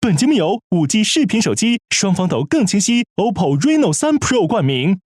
本节目由5G 视频手机双方抖更清晰 OPPO Reno 3 Pro 冠名。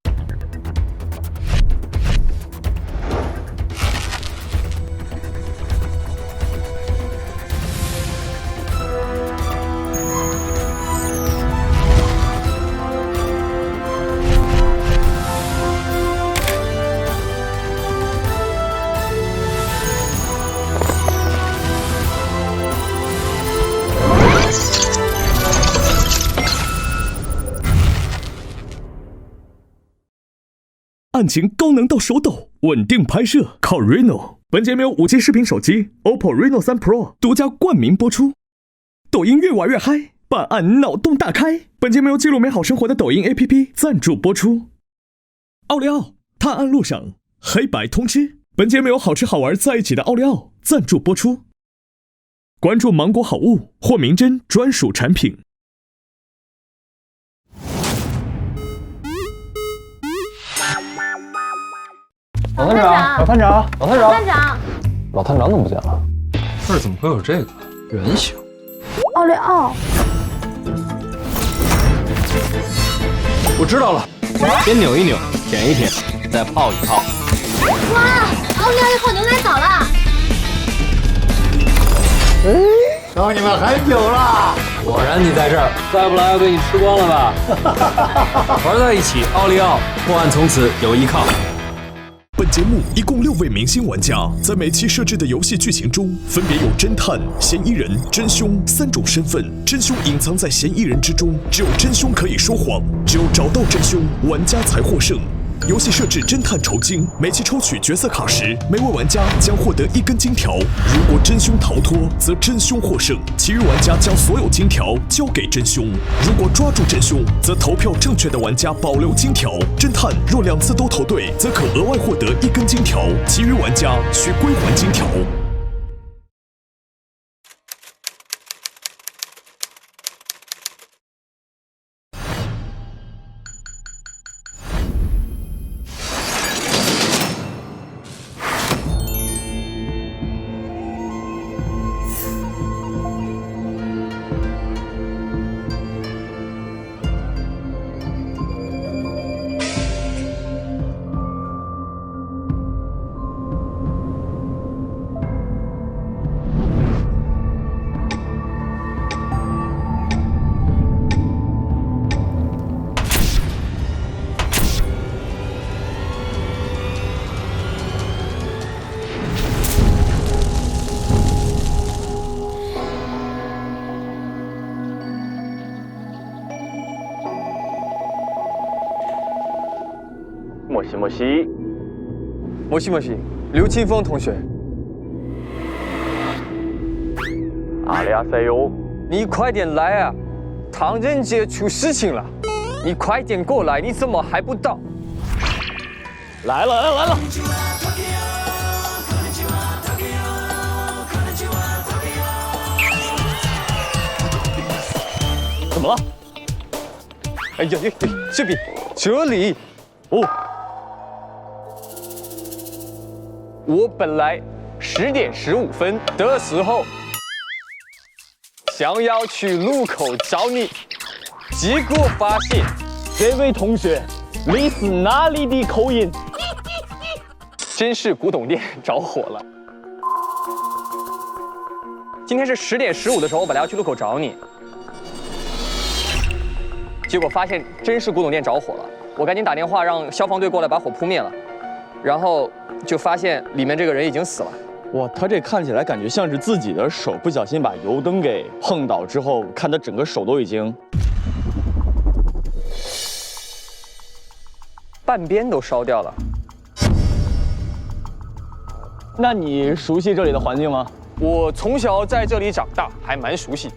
案情高能到手抖，稳定拍摄靠 Reno。本节目由5G 视频手机 OPPO Reno 3 Pro 独家冠名播出。抖音越玩越嗨，办案脑洞大开。本节目由记录美好生活的抖音 APP 赞助播出。奥利奥探案路上，黑白通吃。本节目由好吃好玩在一起的奥利奥赞助播出。关注芒果好物或名侦专属产品。老探长，老探长，老探长，老探长，老探长怎么不见了？这儿怎么会有这个圆形？奥利奥，我知道了，先扭一扭，舔一舔，再泡一泡。哇，奥利奥一口牛奶澡了！等你们很久了，果然你在这儿，再不来要被你吃光了吧？玩在一起，奥利奥，破案从此有依靠。本节目一共6位明星玩家，在每期设置的游戏剧情中，分别有侦探、嫌疑人、真凶3种身份。真凶隐藏在嫌疑人之中，只有真凶可以说谎，只有找到真凶，玩家才获胜。游戏设置侦探酬金，每期抽取角色卡时，每位玩家将获得1根金条。如果真凶逃脱，则真凶获胜，其余玩家将所有金条交给真凶。如果抓住真凶，则投票正确的玩家保留金条。侦探若2次都投对，则可额外获得1根金条，其余玩家需归还金条。莫西，刘清风同学。阿里阿塞哟，你快点来啊！唐人街出事情了，你快点过来！你怎么还不到？来了！怎么了？哎呀，这里哦。我本来10点15分的时候想要去路口找你，结果发现这位同学你是哪里的口音？真是古董店着火了。今天是10点15的时候，我本来要去路口找你，结果发现真是古董店着火了，我赶紧打电话让消防队过来把火扑灭了，然后就发现里面这个人已经死了。哇，他这看起来感觉像是自己的手不小心把油灯给碰倒之后，看他整个手都已经半边都烧掉了。那你熟悉这里的环境吗？我从小在这里长大，还蛮熟悉。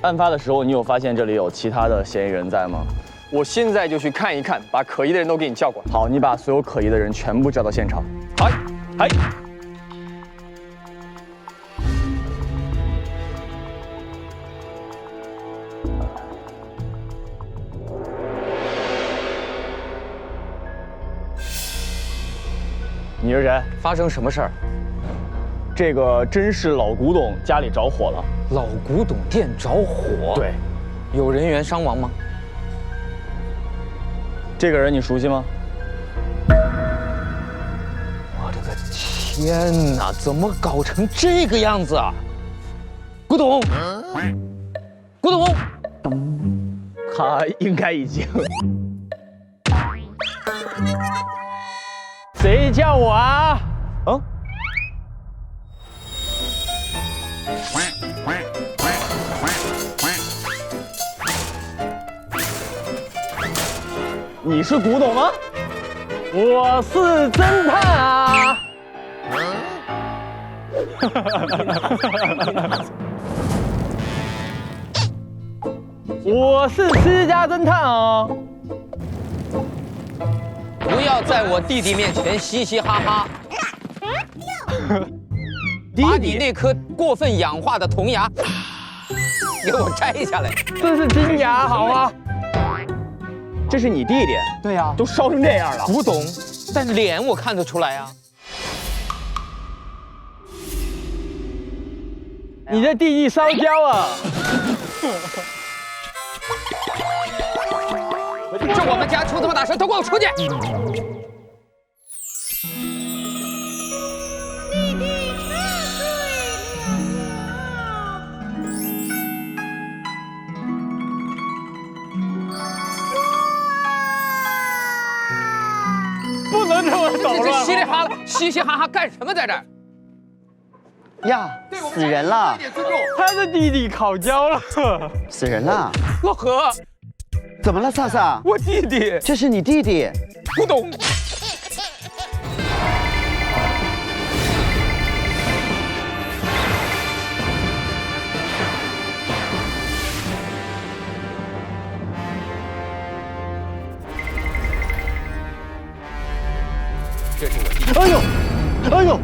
案发的时候，你有发现这里有其他的嫌疑人在吗？我现在就去看一看，把可疑的人都给你叫过来。好，你把所有可疑的人全部叫到现场。嗨。你是谁？发生什么事儿？这个真是老古董家里着火了。老古董店着火，对，有人员伤亡吗？这个人你熟悉吗？我的个天哪，怎么搞成这个样子啊？古董，古董，他应该已经。谁叫我啊？啊？你是古董吗？我是侦探啊！我是私家侦探哦。不要在我弟弟面前嘻嘻哈哈。把你那颗过分氧化的铜牙给我摘下来。这是金牙，好吗？这是你弟弟？对呀，都烧成这样了。古董，但脸我看得出来啊。你的弟弟烧焦啊！就我们家出这么大事，都给我出去！不能这么捣这乱！嘻嘻哈哈干什么在这儿？呀，死人了！他的弟弟烤焦了，死人了！老何，怎么了，萨萨？我弟弟这是你弟弟。古董。这是我弟弟。哎呦，哎呦！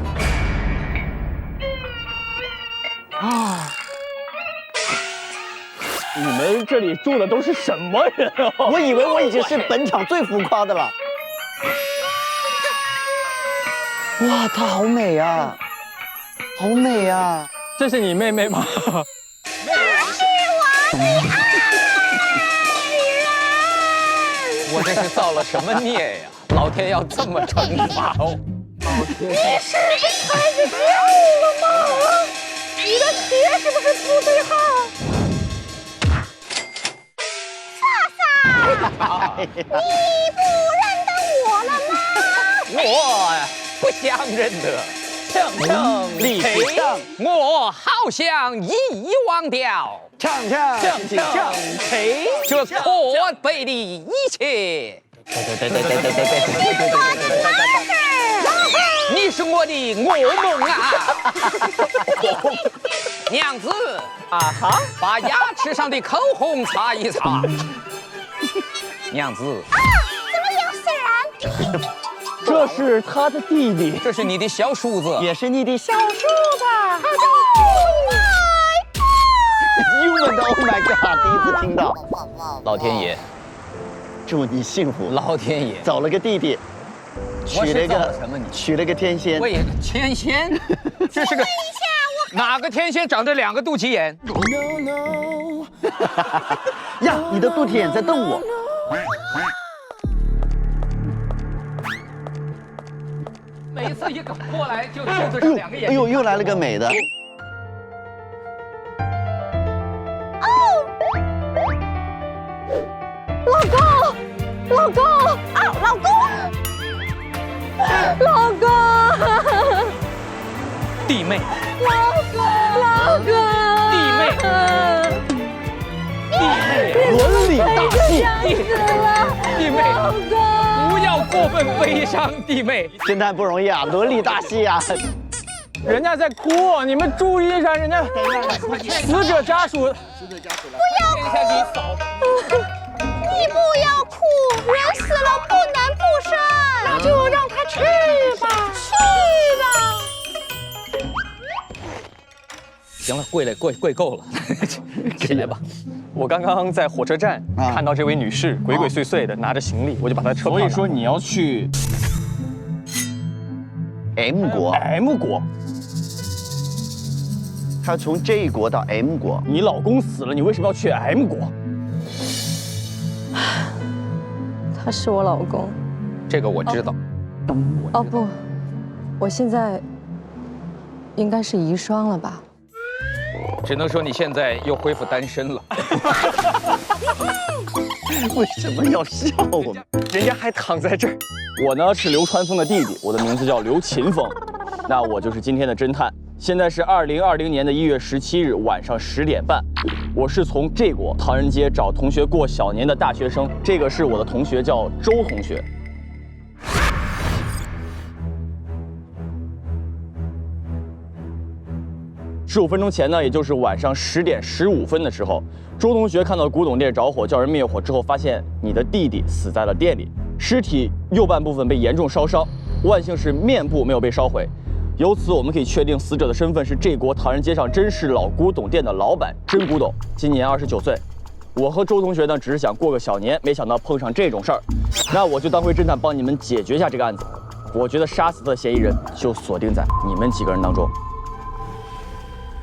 啊！你们这里住的都是什么人啊？我以为我已经是本场最浮夸的了。哇，她好美啊，好美啊！这是你妹妹吗？我这是造了什么孽呀？老天要这么惩罚哦！你是被孩子救了吗？你的鞋是不是不对号？萨萨，你不认得我了吗？我不想认得，唱唱立起唱，我好像遗忘掉，唱唱唱，嘿，这可悲的一切。你是我的噩梦啊！娘子，啊哈，把牙齿上的口红擦一擦。娘子，怎么有死人？这是他的弟弟，这是你的小叔子，也是你的小叔子。英文的 Oh my God， 第一次听到。老天爷，祝你幸福。老天爷，找了个弟弟，娶了个天仙。喂，天仙，这是个哪个天仙长着2个肚脐眼？呀，你的肚脐眼在瞪我。每次一过来就肚子上2个眼。哎呦，又来了个美的。老公啊，老公，弟妹，老公，弟妹，伦理大戏，弟妹，不要过分悲伤，弟妹。侦探不容易啊，伦理大戏啊。人家在哭，你们注意一下，人家死者家属。你不要哭，人死了不能复生，那就让他去吧，去吧。行了，跪够了，起来吧。我刚刚在火车站看到这位女士鬼鬼祟祟的拿着行李，我就把她车票。所以说你要去 M 国。 M 国，他从 J 国到 M 国。你老公死了，你为什么要去 M 国？他是我老公。这个我知道。哦不，我现在应该是遗孀了吧？只能说你现在又恢复单身了。为什么要笑我们？人家还躺在这儿。我呢是流川枫的弟弟，我的名字叫刘秦枫，那我就是今天的侦探。现在是2020年的1月17日晚上10点半，我是从这国唐人街找同学过小年的大学生，这个是我的同学，叫周同学。15分钟前呢，也就是晚上10点15分的时候，周同学看到古董店着火，叫人灭火之后，发现你的弟弟死在了店里，尸体右半部分被严重烧伤，万幸是面部没有被烧毁。由此我们可以确定死者的身份是这国唐人街上真实老古董店的老板真古董，今年29岁。我和周同学呢，只是想过个小年，没想到碰上这种事儿，那我就当回侦探帮你们解决一下这个案子。我觉得杀死他的嫌疑人就锁定在你们几个人当中。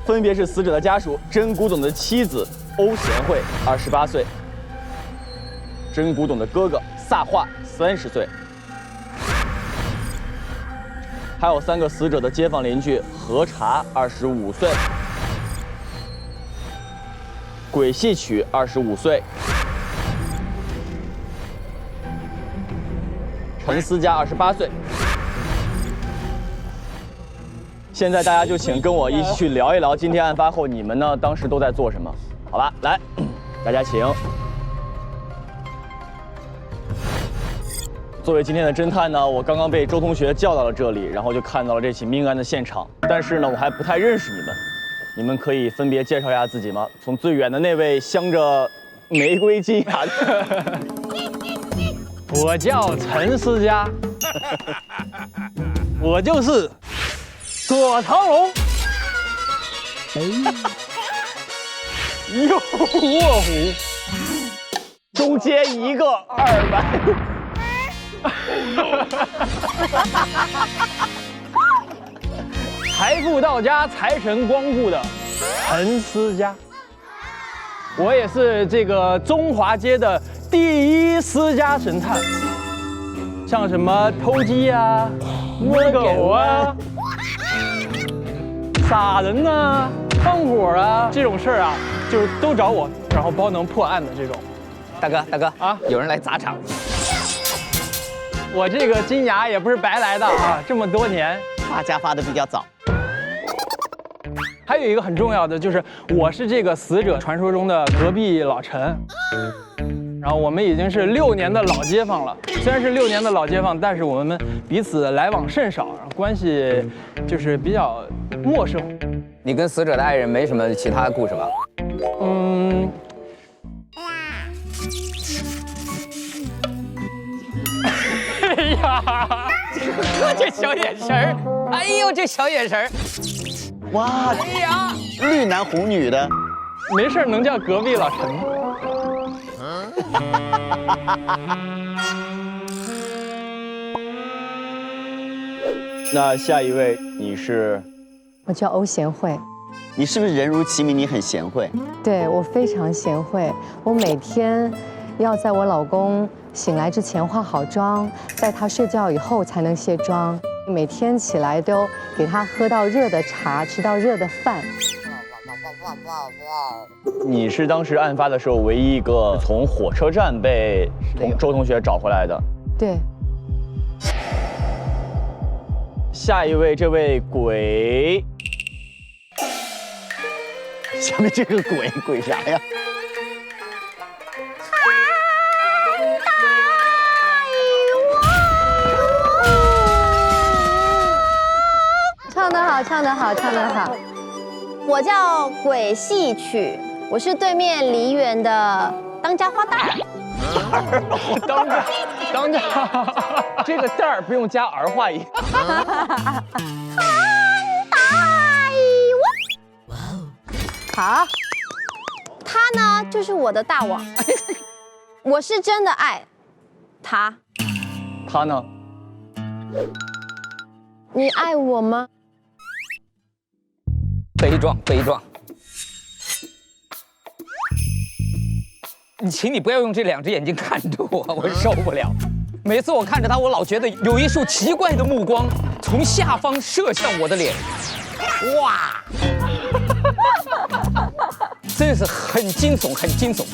分别是死者的家属真古董的妻子欧贤惠28岁，真古董的哥哥萨化30岁，还有3个死者的街坊邻居何茶25岁，鬼戏曲25岁，陈思佳28岁。现在大家就请跟我一起去聊一聊今天案发后你们呢当时都在做什么，好吧？来，大家请。作为今天的侦探呢，我刚刚被周同学叫到了这里，然后就看到了这起命案的现场。但是呢，我还不太认识你们，你们可以分别介绍一下自己吗？从最远的那位镶着玫瑰金牙的，我叫陈思佳，我就是左长龙，右卧虎，中间一个200。财富到家，财神光顾的陈思佳，我也是这个中华街的第一私家神探，像什么偷鸡啊、摸狗啊、杀人呐、放火啊这种事儿啊，就是都找我，然后包能破案的这种。大哥啊，有人来砸场。我这个金牙也不是白来的啊，这么多年发家发的比较早。还有一个很重要的就是，我是这个死者传说中的隔壁老陈，然后我们已经是6年的老街坊了。虽然是6年的老街坊，但是我们彼此来往甚少，关系就是比较陌生。你跟死者的爱人没什么其他的故事吧？哎呀，这小眼神儿，哎呦，这小眼神儿，哇，哎呀，绿男红女的，没事能叫隔壁老陈吗？那下一位你是？我叫欧贤惠。你是不是人如其名，你很贤惠？对，我非常贤惠，我每天要在我老公醒来之前化好妆，在他睡觉以后才能卸妆。每天起来都给他喝到热的茶，吃到热的饭。你是当时案发的时候唯一一个从火车站被周同学找回来的。对。下一位，这位鬼。下面这个鬼啥呀？唱得好，唱得好，唱得好！我叫鬼戏曲，我是对面梨园的当家花旦。当家，这个旦儿不用加儿化音。好，他呢就是我的大王，我是真的爱他。他呢？你爱我吗？悲壮悲壮。请你不要用这2只眼睛看着我，我受不了。每次我看着他，我老觉得有一束奇怪的目光从下方射向我的脸，哇！真是很惊悚，很惊悚，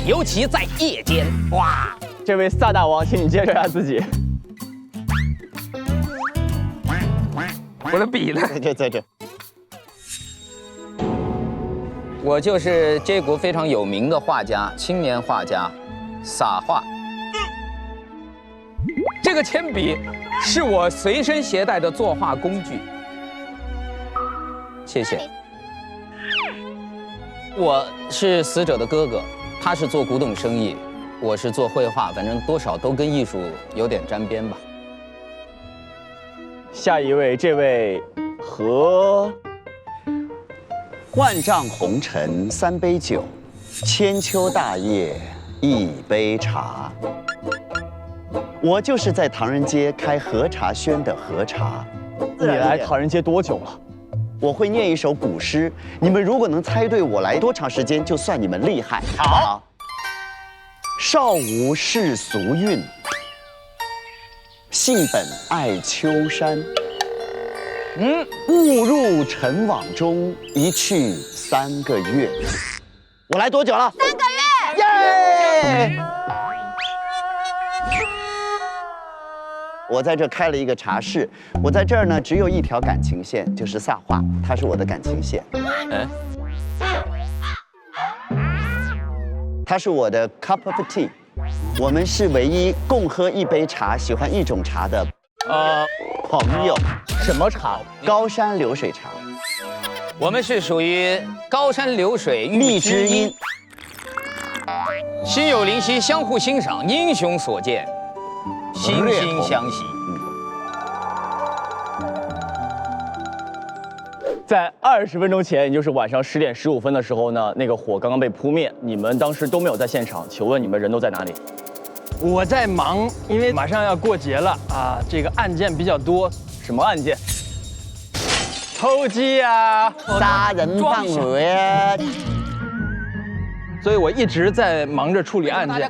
尤其在夜间，哇！这位萨大王，请你介绍一下自己。我的笔呢？在这。我就是这国非常有名的画家，青年画家，撒画。这个铅笔是我随身携带的作画工具。谢谢。我是死者的哥哥，他是做古董生意，我是做绘画，反正多少都跟艺术有点沾边吧。下一位，这位和万丈红尘3杯酒，千秋大业1杯茶。我就是在唐人街开和茶轩的和茶。你来唐人街多久了？我会念一首古诗，你们如果能猜对我来多长时间，就算你们厉害。好。少无世俗韵，性本爱丘山。误入尘网中，一去3个月。我来多久了？3个月。耶！我在这开了一个茶室，我在这儿呢，只有一条感情线，就是萨画，他是我的感情线。他是我的 cup of tea， 我们是唯一共喝一杯茶、喜欢一种茶的朋友。什么茶？高山流水茶。我们是属于高山流水荔枝荫，心有灵犀，相互欣赏，英雄所见，惺惺相惜。在20分钟前，也就是晚上10点15分的时候呢，那个火刚刚被扑灭，你们当时都没有在现场，请问你们人都在哪里？我在忙，因为马上要过节了啊，这个案件比较多。什么案件？偷鸡啊，杀人放火啊，所以我一直在忙着处理案件。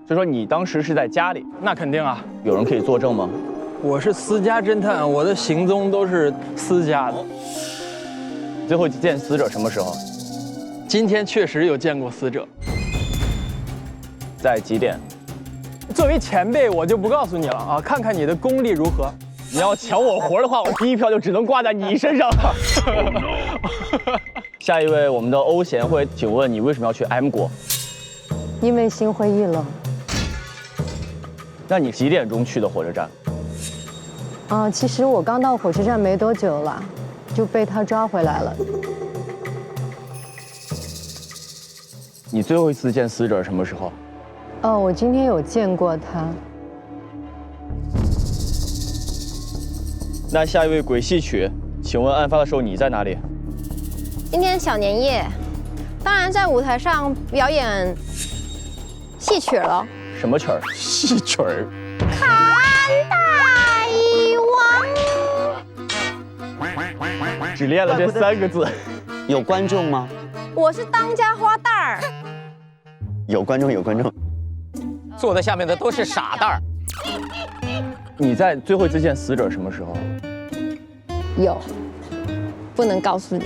就说你当时是在家里？那肯定啊。有人可以作证吗？我是私家侦探，我的行踪都是私家的。最后见死者什么时候？今天确实有见过死者。在几点？作为前辈，我就不告诉你了啊，看看你的功力如何。你要抢我活的话，我第一票就只能挂在你身上了。下一位，我们的欧贤惠，请问你为什么要去 M 国？因为心灰意冷。那你几点钟去的火车站？其实我刚到火车站没多久了，就被他抓回来了。你最后一次见死者什么时候？我今天有见过他。那下一位鬼戏曲，请问案发的时候你在哪里？今天小年夜，当然在舞台上表演戏曲了。什么曲儿？戏曲儿。看大王。只练了这3个字。有观众吗？我是当家花旦儿。有观众，有观众。坐在下面的都是傻蛋儿。你在最后一次见死者什么时候？有，不能告诉你。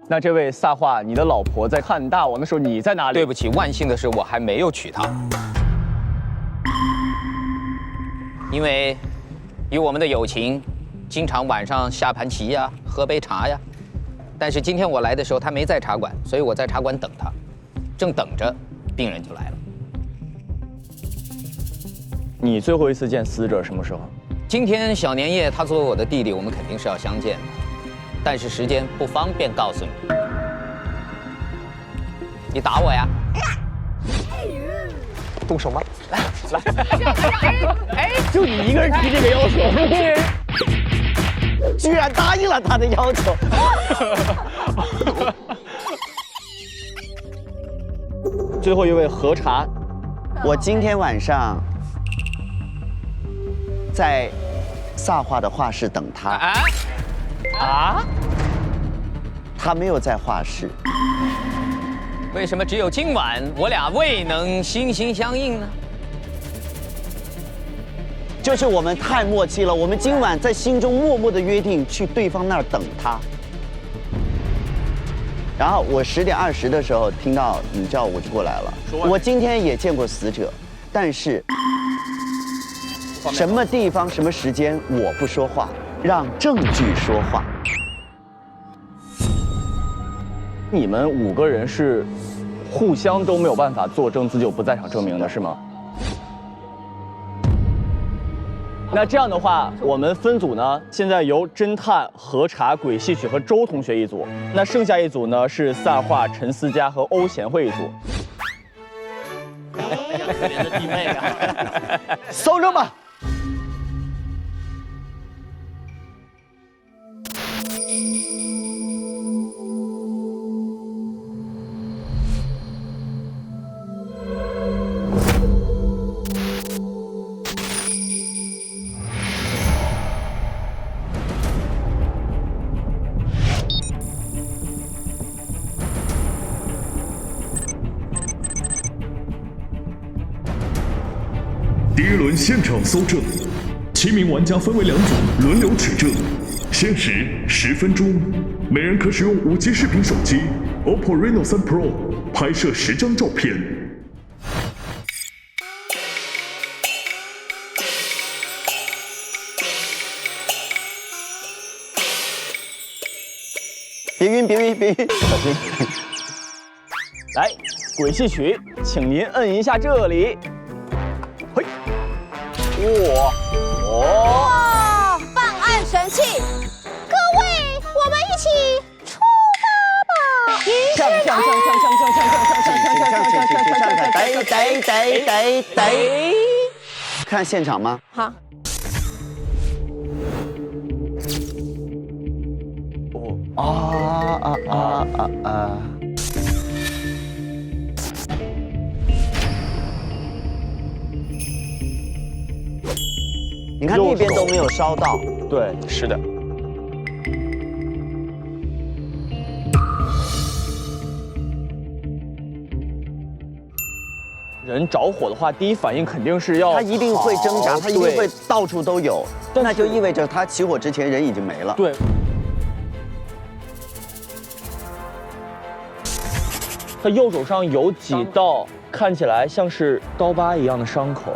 那这位萨画，你的老婆在看大王的时候，你在哪里？对不起，万幸的是我还没有娶她，因为以我们的友情，经常晚上下盘棋呀，喝杯茶呀。但是今天我来的时候，她没在茶馆，所以我在茶馆等她，正等着，病人就来了。你最后一次见死者什么时候？今天小年夜，他作为我的弟弟，我们肯定是要相见的，但是时间不方便告诉你。你打我呀？动手吗？来，哎，就你一个人提这个要求，居然答应了他的要求。最后一位何茶，我今天晚上在萨画的画室等他。啊？他没有在画室。为什么只有今晚我俩未能心心相印呢？就是我们太默契了，我们今晚在心中默默的约定去对方那儿等他。然后我10点20的时候听到你叫我就过来了。我今天也见过死者，但是什么地方、什么时间我不说话，让证据说话。你们5个人是互相都没有办法作证自己有不在场证明的，是吗？那这样的话，我们分组呢，现在由侦探、核查、鬼戏曲和周同学一组，那剩下一组呢是萨画、陈思佳和欧贤惠一组。可怜的弟妹啊！搜证吧。第1轮现场搜证，7名玩家分为2组，轮流取证，限时10分钟，每人可使用5G 视频手机 OPPO Reno 3 Pro 拍摄10张照片。别晕，别晕，别晕，小心！来，鬼戏曲，请您摁一下这里。嘿，哇！办案神器，各位，我们一起出发吧！上，得，看现场吗？好。你看那边都没有烧到。对，是的。人着火的话，第一反应肯定是要他一定会挣扎，他一定会到处都有，但那就意味着他起火之前人已经没了。对。他右手上有几道看起来像是刀疤一样的伤口。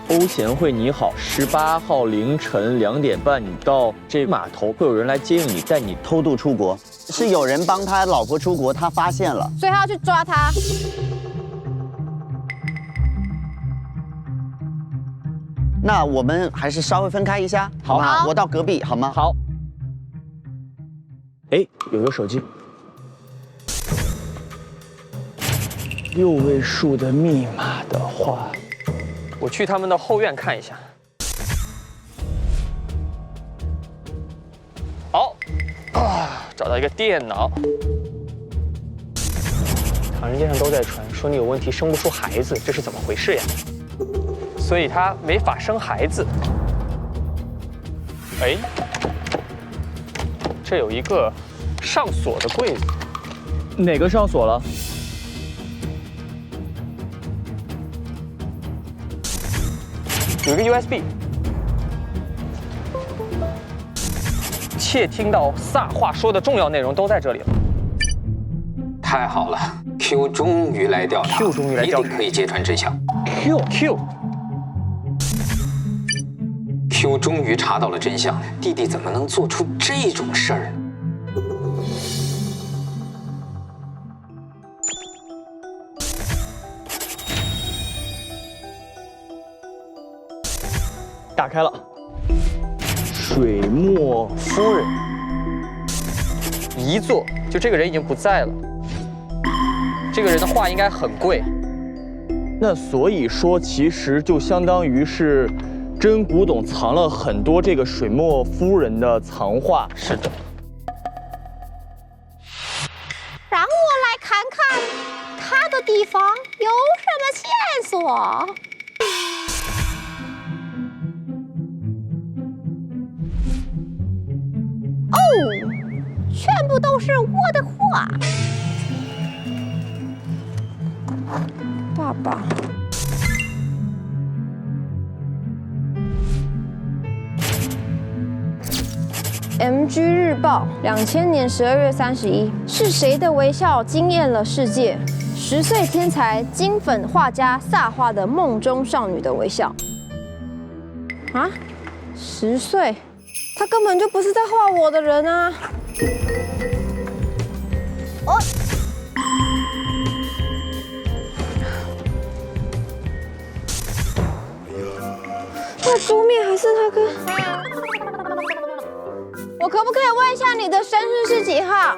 欧贤惠你好，18号凌晨2点半，你到这码头会有人来接应你，带你偷渡出国，是有人帮他老婆出国，他发现了，所以他要去抓他。那我们还是稍微分开一下，好吗？我到隔壁，好吗？好。哎，有个手机，6位数的密码的话，我去他们的后院看一下。好，找到一个电脑。唐人街上都在传说你有问题生不出孩子，这是怎么回事呀？所以他没法生孩子。哎，这有一个上锁的柜子，哪个上锁了？有一个 USB。窃听到萨话说的重要内容都在这里了。太好了 ，Q 终于来调查 ，Q 终于来调查，一定可以揭穿真相。Q 终于查到了真相，弟弟怎么能做出这种事儿呢？打开了，水墨夫人遗作，就这个人已经不在了。这个人的画应该很贵。那所以说，其实就相当于是真古董藏了很多这个水墨夫人的藏画。是的。让我来看看他的地方有什么线话。哦，全部都是我的话。爸爸。MG 日报，2000年12月31，是谁的微笑惊艳了世界？10岁天才金粉画家萨画的梦中少女的微笑。啊，10岁，他根本就不是在画我的人啊！哦，那桌面还是他跟。我可不可以问一下你的生日是几号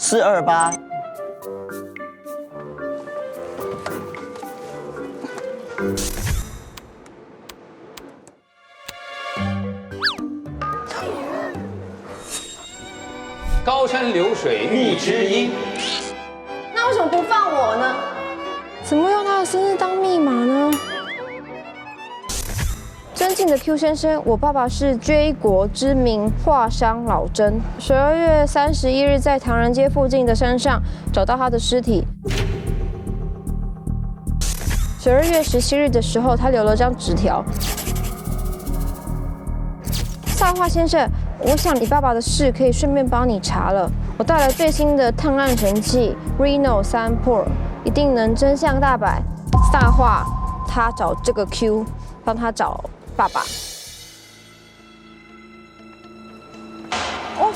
428。高山流水遇知音。那为什么不放我呢？怎么用他的生日当密码呢？尊敬的 Q 先生，我爸爸是追国知名画商老曾。12月31日在唐人街附近的山上找到他的尸体。12月17日的时候，他留了张纸条。萨画先生，我想你爸爸的事可以顺便帮你查了。我带来最新的探案神器 Reno 3 Pro， 一定能真相大白。萨画，他找这个 Q， 帮他找爸爸。哦，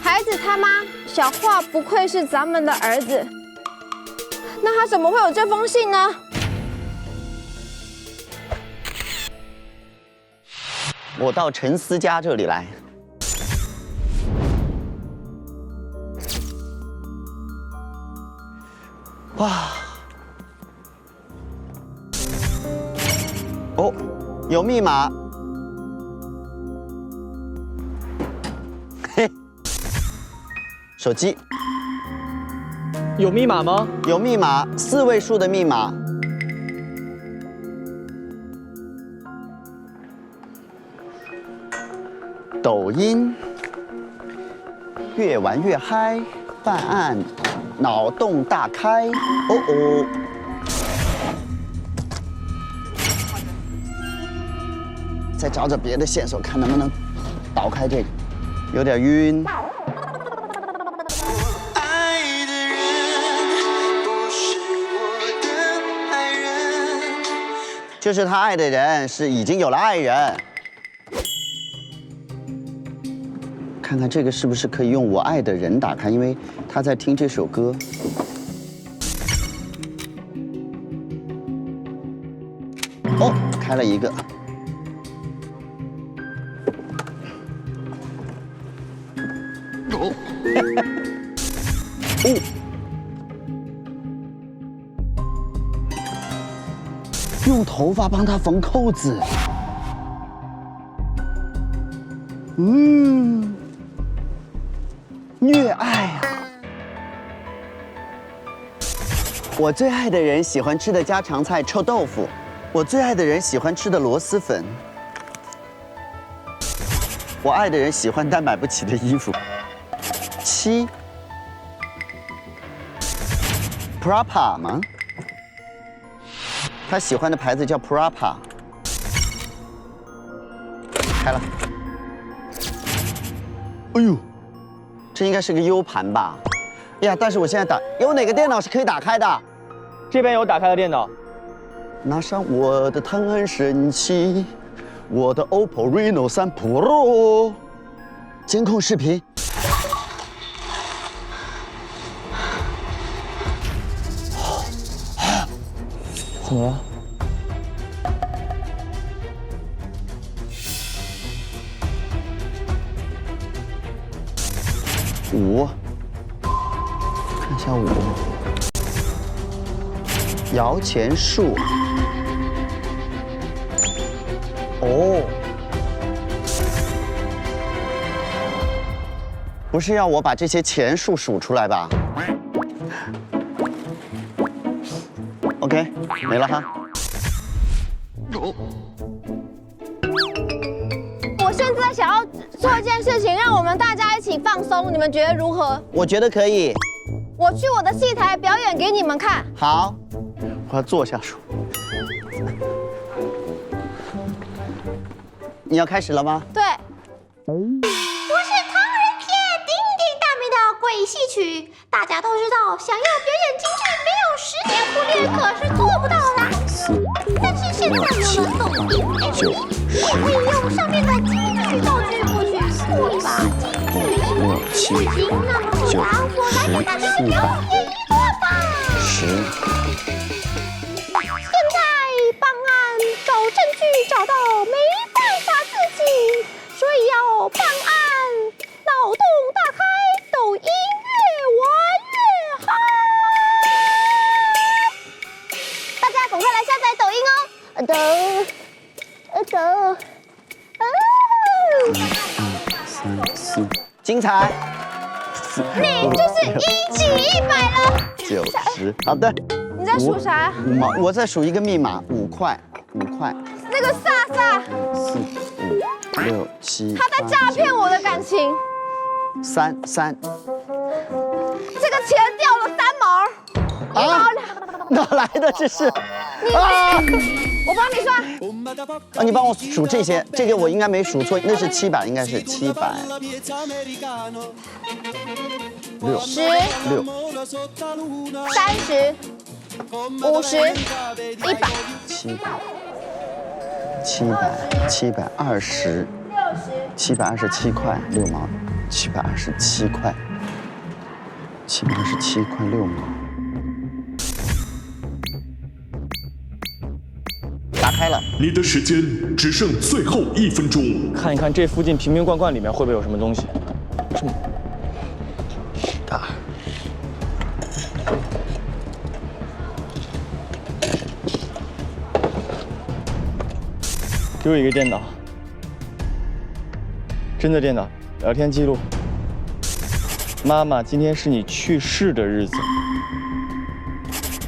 孩子他妈，小画不愧是咱们的儿子。那他怎么会有这封信呢？我到陈思佳这里来。哇！哦，有密码。嘿，手机。有密码吗？有密码，4位数的密码。抖音，越玩越嗨，办案脑洞大开。哦哦。再找找别的线索，看能不能倒开这个，有点晕。就是他爱的人是已经有了爱人。看看这个是不是可以用我爱的人打开，因为他在听这首歌。哦，开了一个。哦，用头发帮他缝扣子。虐爱啊！我最爱的人喜欢吃的家常菜臭豆腐，我最爱的人喜欢吃的螺蛳粉，我爱的人喜欢但买不起的衣服。7 Prapa 吗？他喜欢的牌子叫 Prapa。开了。哎呦！这应该是个 U 盘吧？哎呀，但是我现在有哪个电脑是可以打开的？这边有打开的电脑。拿上我的探案神器，我的 OPPO Reno 3 Pro， 监控视频。怎么了？5，看一下5，摇钱树。哦，不是要我把这些钱数数出来吧 ？OK， 没了哈。我现在想要做一件事情，让我们大家一起放松，你们觉得如何？我觉得可以。我去我的戏台表演给你们看。好，我要坐下数。你要开始了吗？对。我是唐人街鼎鼎大名的鬼戏曲，大家都知道，想要表演京剧，没有10年苦练可是做不到啦。但是现在有了抖音 APP， 我可以用上面的京剧道具布局，会把京剧音乐剧情那么复杂，我来给大家表演一段吧。现在办案找证据找到没办法自己，所以要办案，脑洞大开，抖音越玩越嗨。大家赶快来下载抖音哦！3、4，精彩！你就是1级100了。90，好的。你在数啥？5毛，我在数一个密码，5块，5块。那个飒飒。4、5、6、7。他在诈骗我的感情。3。这个钱掉了3毛。啊？哪来的这是？我帮你算。啊，你帮我数这些，这个我应该没数错，那是700，应该是700。6、10、30、50、100。720。727块6毛，727块6毛。打开了，你的时间只剩最后1分钟。看一看这附近瓶瓶罐罐里面会不会有什么东西？这么大。给我一个电脑，真的电脑，聊天记录。妈妈，今天是你去世的日子。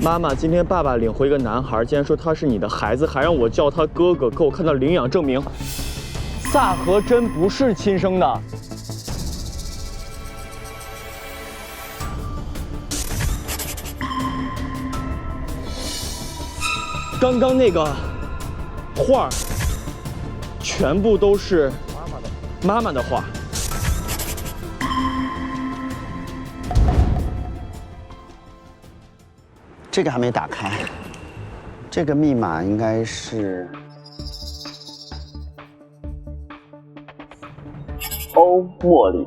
妈妈，今天爸爸领回一个男孩，竟然说他是你的孩子，还让我叫他哥哥，可我看到领养证明，萨和真不是亲生的。刚刚那个画儿，全部都是妈妈的画。这个还没打开，这个密码应该是欧茉莉。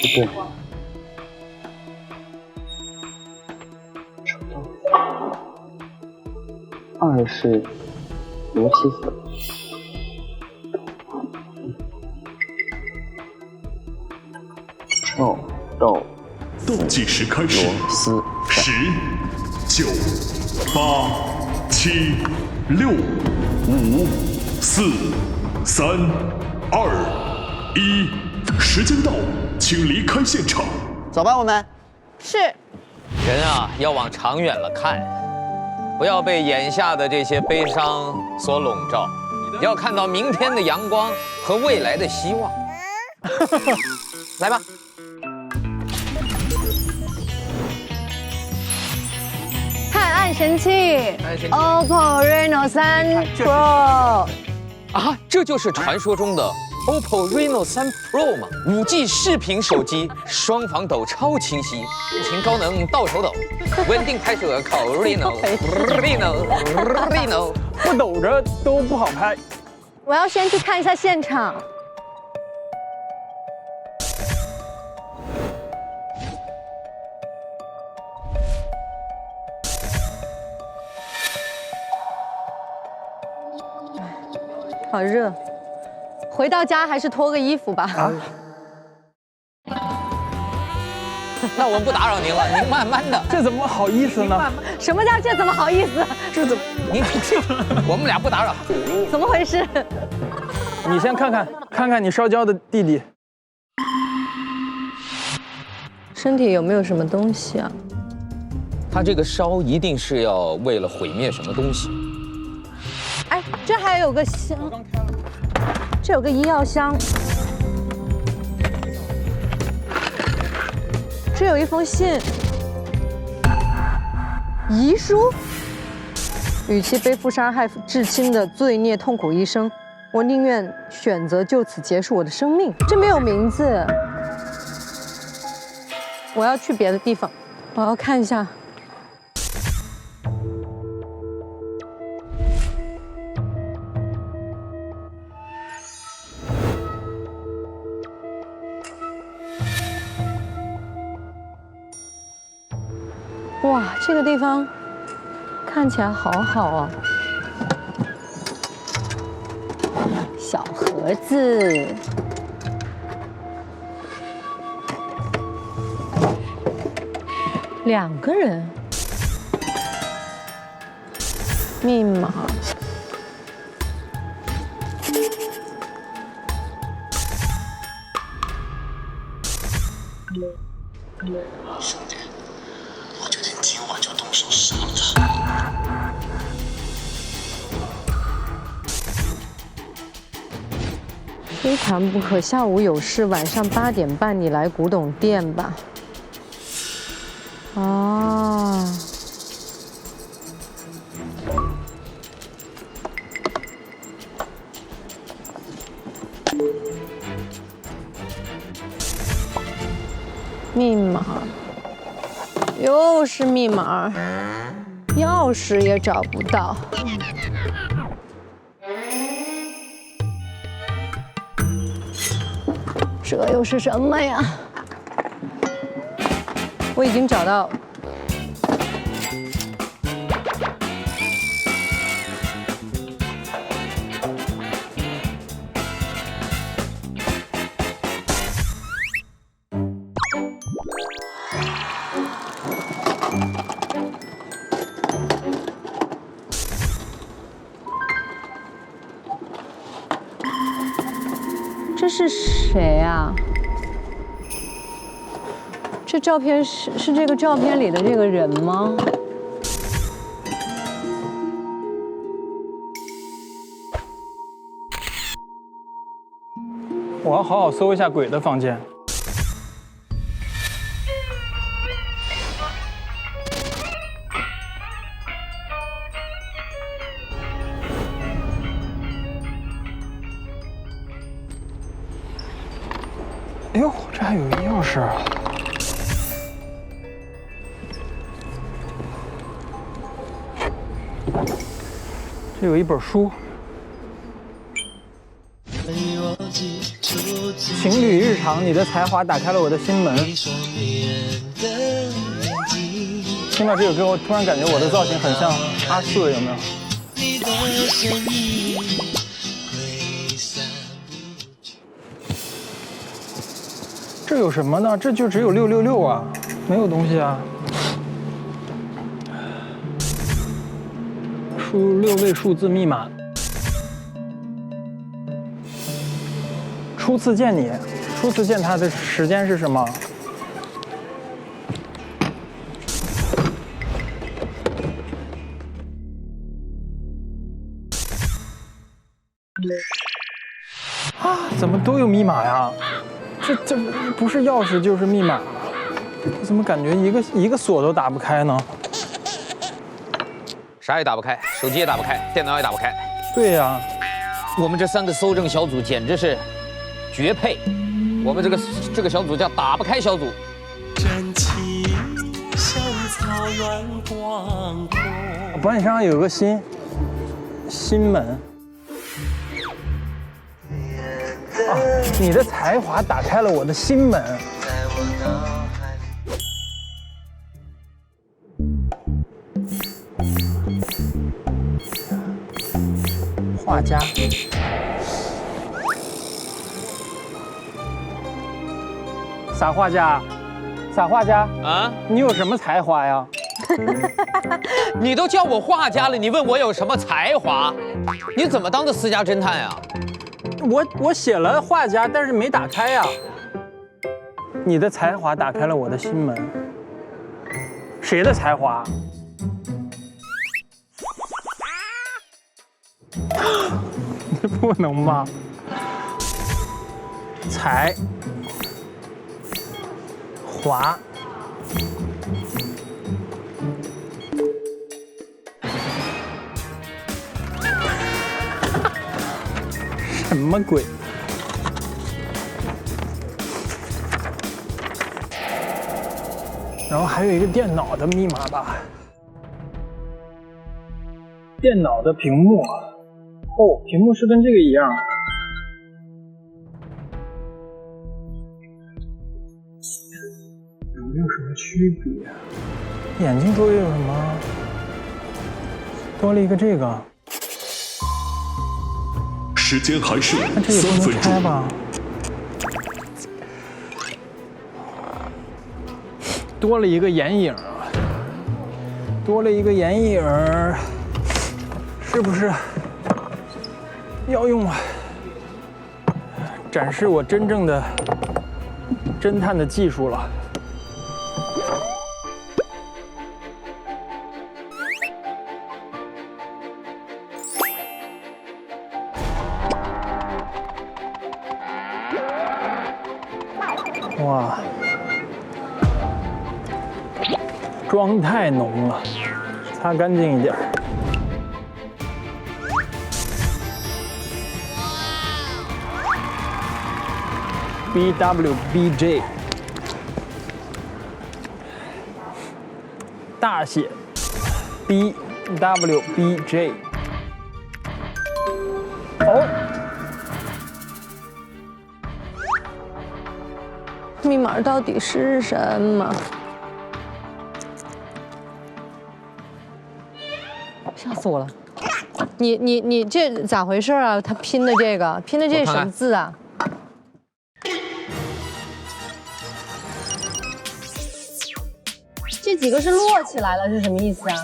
不对。2是刘七死。臭豆倒计时开始。10、9、8、7、6、5、4、3、2、1，时间到，请离开现场。走吧，我们。是。人啊，要往长远了看，不要被眼下的这些悲伤所笼罩，要看到明天的阳光和未来的希望。来吧。探案神器 ，OPPO Reno 3 Pro。啊，这就是传说中的 OPPO Reno 3 Pro 吗？5G 视频手机，双防抖超清晰，引擎高能到手抖，稳定拍摄靠 Reno。不抖着都不好拍。我要先去看一下现场。好热，回到家还是脱个衣服吧。啊，那我们不打扰您了，您慢慢的。这怎么好意思呢？什么叫这怎么好意思？这怎么？您我们俩不打扰。怎么回事？你先看看你烧焦的弟弟身体有没有什么东西啊？他这个烧一定是要为了毁灭什么东西。哎，这还有个箱，这有个医药箱，这有一封信，遗书。与其背负杀害至亲的罪孽痛苦一生，我宁愿选择就此结束我的生命。这没有名字，我要去别的地方，我要看一下。哇，这个地方看起来好好啊！小盒子，两个人，密码。兄弟，我决定今晚就动手杀了他。非谈不可，下午有事，晚上8点半你来古董店吧。啊，密码，又是密码，钥匙也找不到。这又是什么呀？我已经找到。这是谁啊？这照片是这个照片里的这个人吗？我要好好搜一下鬼的房间。哎呦，这还有一钥匙啊！这有一本书。情侣日常，你的才华打开了我的心门。听到这首歌，我突然感觉我的造型很像阿四，有没有？这有什么呢？这就只有666啊，没有东西啊。输入6位数字密码。初次见你，初次见他的时间是什么？啊，怎么都有密码呀？这不是钥匙就是密码，我怎么感觉一个锁都打不开呢？啥也打不开，手机也打不开，电脑也打不开。对呀，我们这3个搜证小组简直是绝配。我们这个小组叫打不开小组。保险箱有个心门。啊，你的才华打开了我的心门。画家。撒画家，撒画家啊！你有什么才华呀？你都叫我画家了，你问我有什么才华？你怎么当的私家侦探呀？我写了画家，但是没打开呀。你的才华打开了我的心门。谁的才华？你不能吧？才华。什么鬼？然后还有一个电脑的密码吧，电脑的屏幕，哦，屏幕是跟这个一样。有没有什么区别？眼睛周围有什么？多了一个这个。时间还剩3分钟吧。多了一个眼影，多了一个眼影，是不是要用展示我真正的侦探的技术了？哇，妆太浓了，擦干净一点。BWBJ， 大写 BWBJ。哦。密码到底是什么？吓死我了！你这咋回事啊？他拼的这是什么字啊？这几个是摞起来了，是什么意思啊？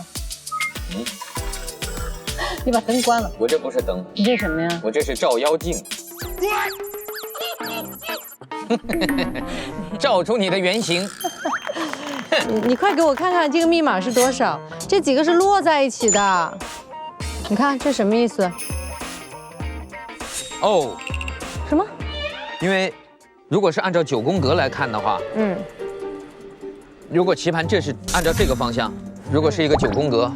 你把灯关了。我这不是灯，你这是什么呀？我这是照妖镜。照出你的原型。你快给我看看这个密码是多少？这几个是摞在一起的，你看这什么意思？哦，什么？因为如果是按照9宫格来看的话，如果棋盘这是按照这个方向，如果是一个9宫格，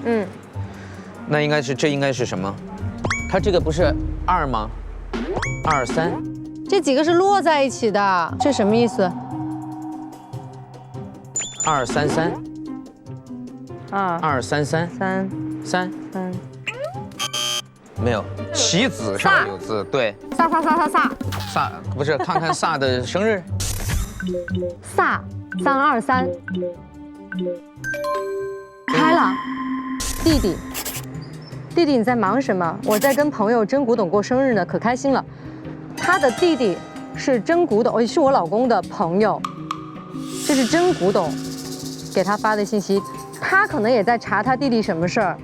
那这应该是什么？它这个不是2吗？2、3。这几个是摞在一起的，这什么意思？2、3、3。2、3、3。3。没有，棋子上有字，对。萨不是，看看萨的生日。萨323。开了，弟弟你在忙什么？我在跟朋友真古董过生日呢，可开心了。他的弟弟是真古董，是我老公的朋友，这是真古董给他发的信息，他可能也在查他弟弟什么事儿。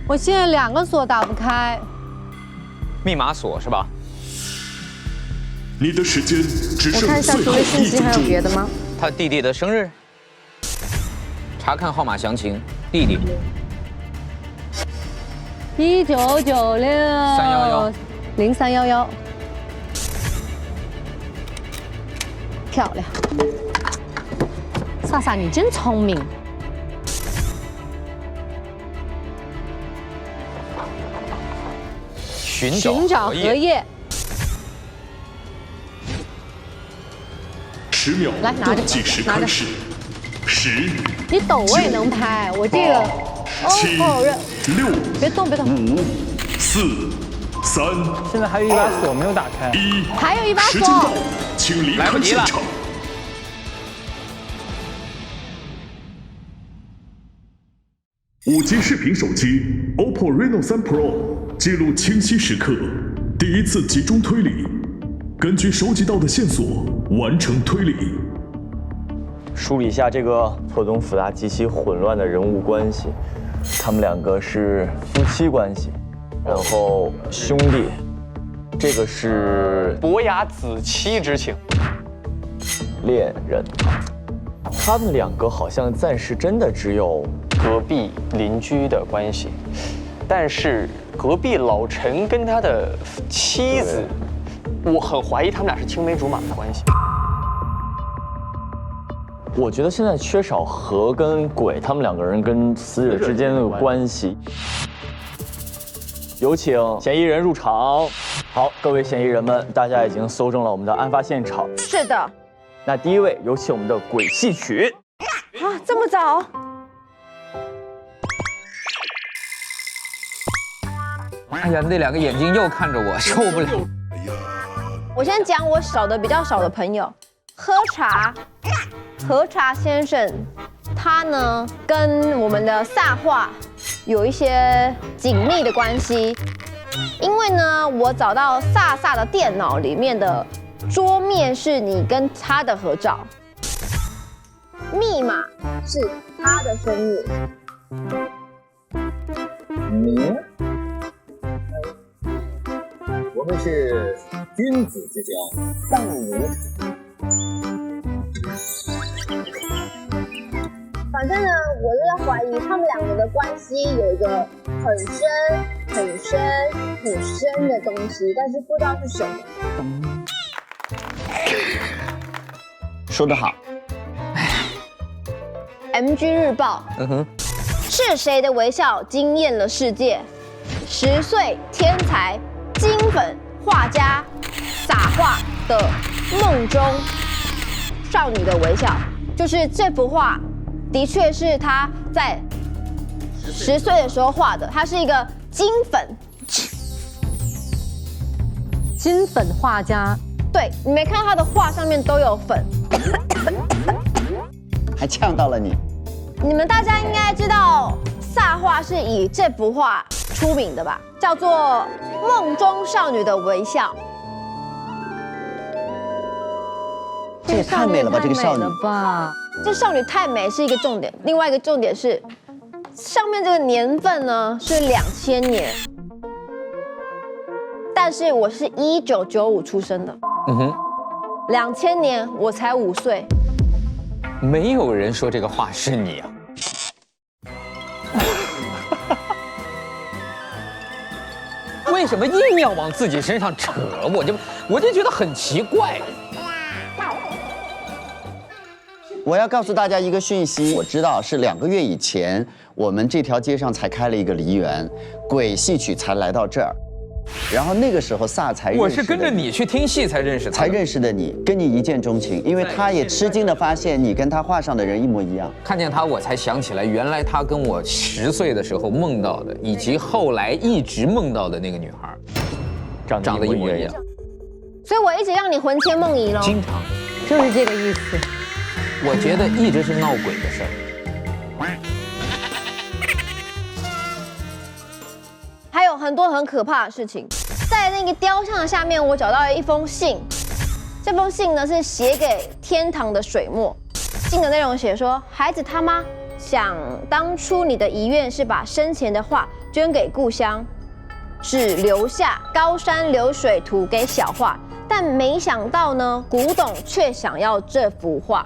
我现在2个锁打不开，密码锁是吧？你的时间只剩我看一下除了信息还有别的吗？他弟弟的生日，查看号码详情，弟弟。1996 0311，漂亮，萨你真聪明。寻找荷叶。 10秒，来拿着，计时开始。10，你抖我也能拍，我这个7、6，别动别动。5、4、3，现在还有一把锁没有打开。1，还有一把锁。时间到，请离开现场。5G 视频手机 OPPO Reno 3 Pro 记录清晰时刻，第一次集中推理，根据收集到的线索完成推理。梳理一下这个错综复杂、极其混乱的人物关系，他们2个是夫妻关系，然后兄弟，这个是伯牙子期之情，恋人。他们两个好像暂时真的只有隔壁邻居的关系，但是隔壁老陈跟他的妻子，我很怀疑他们俩是青梅竹马的关系。我觉得现在缺少河跟鬼他们两个人跟死者之间的关系。有请嫌疑人入场。好，各位嫌疑人们，大家已经搜证了我们的案发现场。是的。那第一位有请我们的鬼戏曲。啊，这么早？哎呀，那两个眼睛又看着我，受不了。我先讲我比较少的朋友，喝茶，和茶先生，他呢跟我们的萨化有一些紧密的关系，因为呢，我找到萨的电脑里面的桌面是你跟他的合照，密码是他的生日。我们是君子之交，淡如水。反正呢，我就在怀疑他们两个的关系有一个很深的东西，但是不知道是什么。说得好。MG 日报，是谁的微笑惊艳了世界？10岁天才金粉画家撒画的梦中少女的微笑，就是这幅画，的确是他在10岁的时候画的，他是一个金粉画家。对，你没看到他的画上面都有粉，还呛到了你。你们大家应该知道，萨画是以这幅画出名的吧？叫做《梦中少女的微笑》。这也太美了吧！这个少女吧，这少女太美是一个重点，另外一个重点是，上面这个年份呢是2000年，但是我是1995出生的。2000年我才5岁。没有人说这个话是你啊！为什么硬要往自己身上扯？我就觉得很奇怪。我要告诉大家一个讯息，我知道是2个月以前，我们这条街上才开了一个梨园，鬼戏曲才来到这儿。然后那个时候萨才认识的，我是跟着你去听戏才认识他，才认识的你，跟你一见钟情，因为他也吃惊的发现你跟他画上的人一模一样。看见他，我才想起来，原来他跟我10岁的时候梦到的，以及后来一直梦到的那个女孩，长得一模一样。所以我一直让你魂牵梦萦咯。经常，就是这个意思。我觉得一直是闹鬼的事儿。还有很多很可怕的事情，在那个雕像的下面，我找到了一封信。这封信呢是写给天堂的水墨。信的内容写说：孩子他妈，想当初你的遗愿是把生前的画捐给故乡，只留下高山流水图给小画，但没想到呢，古董却想要这幅画，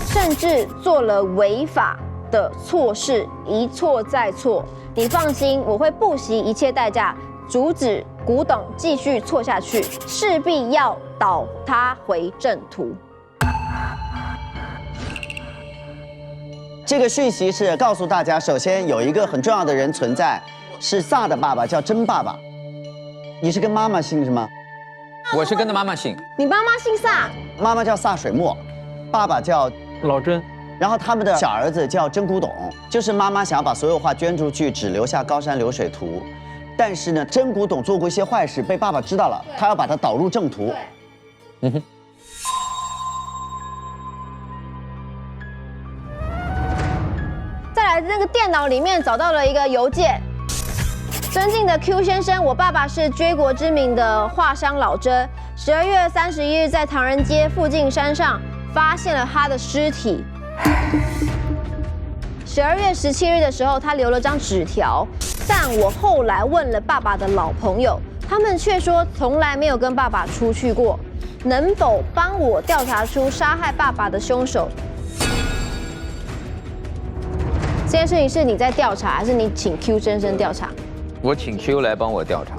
甚至做了违法的错事，一错再错。你放心，我会不惜一切代价阻止古董继续错下去，势必要导它回正途。这个讯息是告诉大家，首先有一个很重要的人存在，是萨的爸爸，叫真爸爸。你是跟妈妈姓是吗？我是跟着妈妈姓。你妈妈姓萨？妈妈叫萨水墨，爸爸叫老甄。然后他们的小儿子叫真古董，就是妈妈想要把所有画捐出去，只留下高山流水图。但是呢，真古董做过一些坏事，被爸爸知道了，他要把它导入正途。再来，那个电脑里面找到了一个邮件。尊敬的 Q 先生，我爸爸是追国知名的画商老甄。12月31日在唐人街附近山上发现了他的尸体。12 12月17日的时候，他留了张纸条，但我后来问了爸爸的老朋友，他们却说从来没有跟爸爸出去过。能否帮我调查出杀害爸爸的凶手？这件事情是你在调查，还是你请 Q 先生调查？我请 Q 来帮我调查。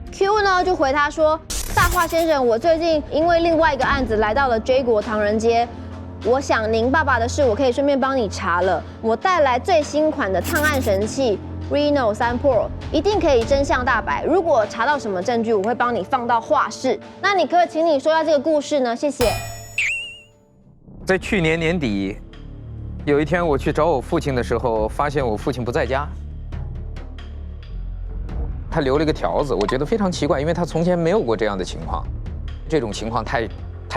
Q 呢就回他说：“大话先生，我最近因为另外一个案子来到了 J 国唐人街，我想您爸爸的事我可以顺便帮你查了。我带来最新款的探案神器 Reno 3 Pro， 一定可以真相大白。如果查到什么证据，我会帮你放到画室。那你可不可以请你说一下这个故事呢？谢谢。”在去年年底，有一天我去找我父亲的时候，发现我父亲不在家。他留了一个条子，我觉得非常奇怪，因为他从前没有过这样的情况，这种情况太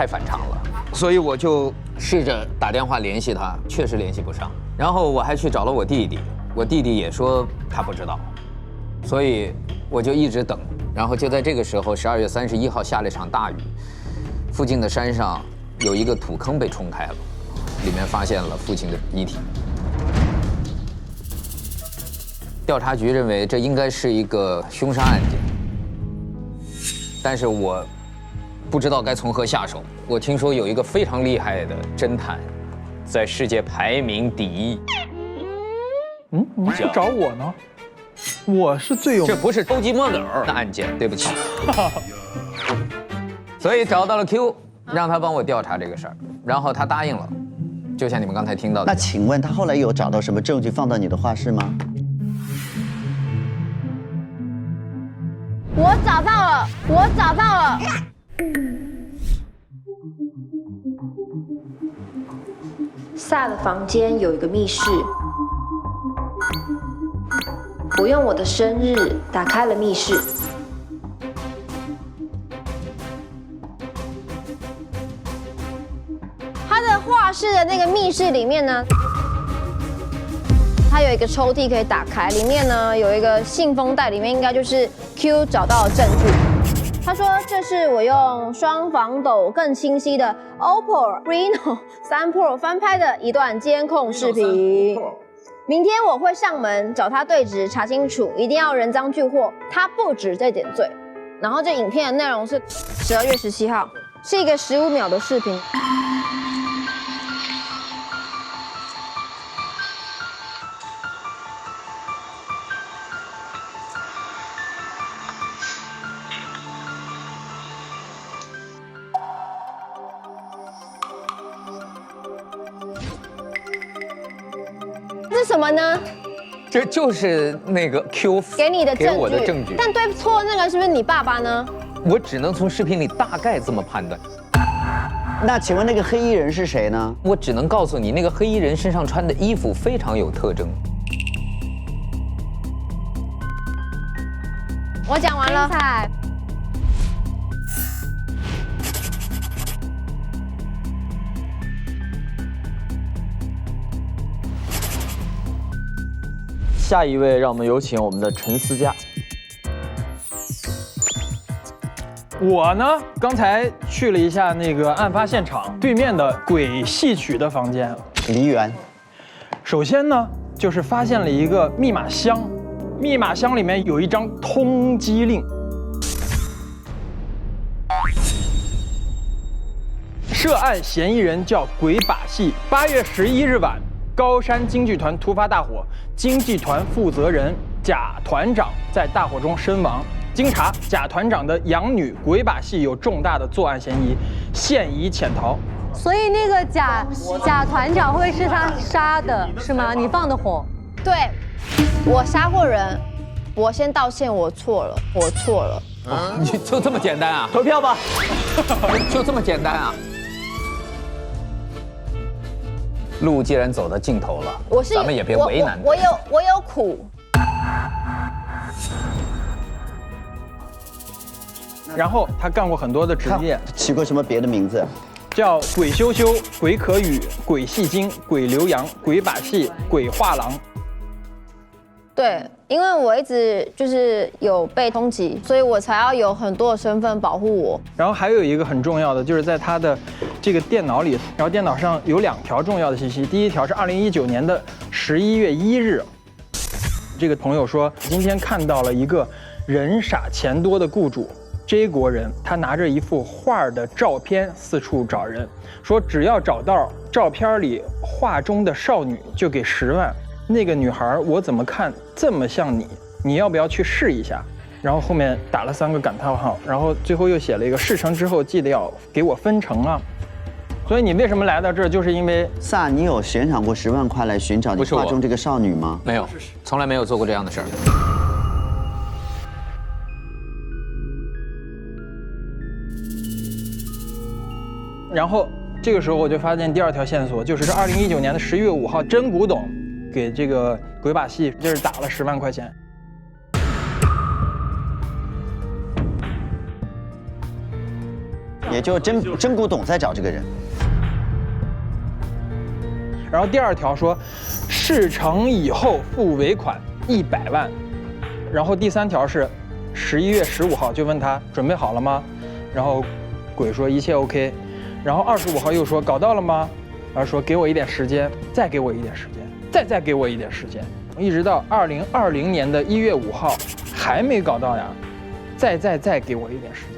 反常了，所以我就试着打电话联系他，确实联系不上。然后我还去找了我弟弟，我弟弟也说他不知道，所以我就一直等。然后就在这个时候，12月31号下了一场大雨，附近的山上有一个土坑被冲开了，里面发现了父亲的遗体。调查局认为这应该是一个凶杀案件，但是我不知道该从何下手。我听说有一个非常厉害的侦探，在世界排名第1。你是找我呢？我是最有……这不是偷鸡摸狗的案件，对不起。所以找到了 Q， 让他帮我调查这个事儿，然后他答应了，就像你们刚才听到的。那请问他后来有找到什么证据放到你的画室吗？我找到了，我找到了。萨的房间有一个密室，我用我的生日打开了密室。他的画室的那个密室里面呢，它有一个抽屉可以打开，里面呢有一个信封袋，里面应该就是 Q 找到的证据。他说这是我用双防抖更清晰的 OPPO Reno 3 Pro 翻拍的一段监控视频。明天我会上门找他对质，查清楚，一定要人赃俱获，他不止这点罪。然后这影片的内容是12月17号，是一个15秒的视频。这是什么呢？这就是那个 Q 给你的证据，给我的证据。但对错那个是不是你爸爸呢？我只能从视频里大概这么判断。那请问那个黑衣人是谁呢？我只能告诉你，那个黑衣人身上穿的衣服非常有特征。我讲完了。下一位，让我们有请我们的陈思佳。我呢，刚才去了一下那个案发现场对面的鬼戏曲的房间。梨园。首先呢，就是发现了一个密码箱，密码箱里面有一张通缉令。涉案嫌疑人叫鬼把戏。8月11日晚，高山京剧团突发大火，京剧团负责人贾团长在大火中身亡。经查，贾团长的养女鬼把戏有重大的作案嫌疑，现已潜逃。所以那个贾团长会是他杀的，是吗？你放的火？对，我杀过人，我先道歉，我错了，我错了。你就这么简单啊？投票吧，就这么简单啊？路既然走到尽头了，咱们也别为难他。我有苦。然后他干过很多的职业，起过什么别的名字？叫鬼羞羞、鬼可语、鬼戏精、鬼留洋、鬼把戏、鬼画廊。对，因为我一直就是有被通缉，所以我才要有很多的身份保护我。然后还有一个很重要的，就是在他的这个电脑里，然后电脑上有2条重要的信息。第一条是2019年的11月1日，这个朋友说今天看到了一个人傻钱多的雇主。J 国人，他拿着一幅画的照片四处找人，说只要找到照片里画中的少女就给10万。那个女孩我怎么看这么像你？你要不要去试一下？然后后面打了3个感叹号，然后最后又写了一个事成之后记得要给我分成啊。所以你为什么来到这儿，就是因为萨，你有悬赏过10万块来寻找你画中这个少女吗？没有，从来没有做过这样的事儿。然后这个时候我就发现第2条线索，就是这2019年的11月5号，真古董给这个鬼把戏就是打了10万块钱。也就真古董在找这个人。然后第2条说，事成以后付尾款100万。然后第3条是11月15号就问他准备好了吗？然后鬼说一切 OK。然后25号又说搞到了吗？然后说给我一点时间，再给我一点时间，再给我一点时间，一直到2020年的1月5号还没搞到呀，再给我一点时间。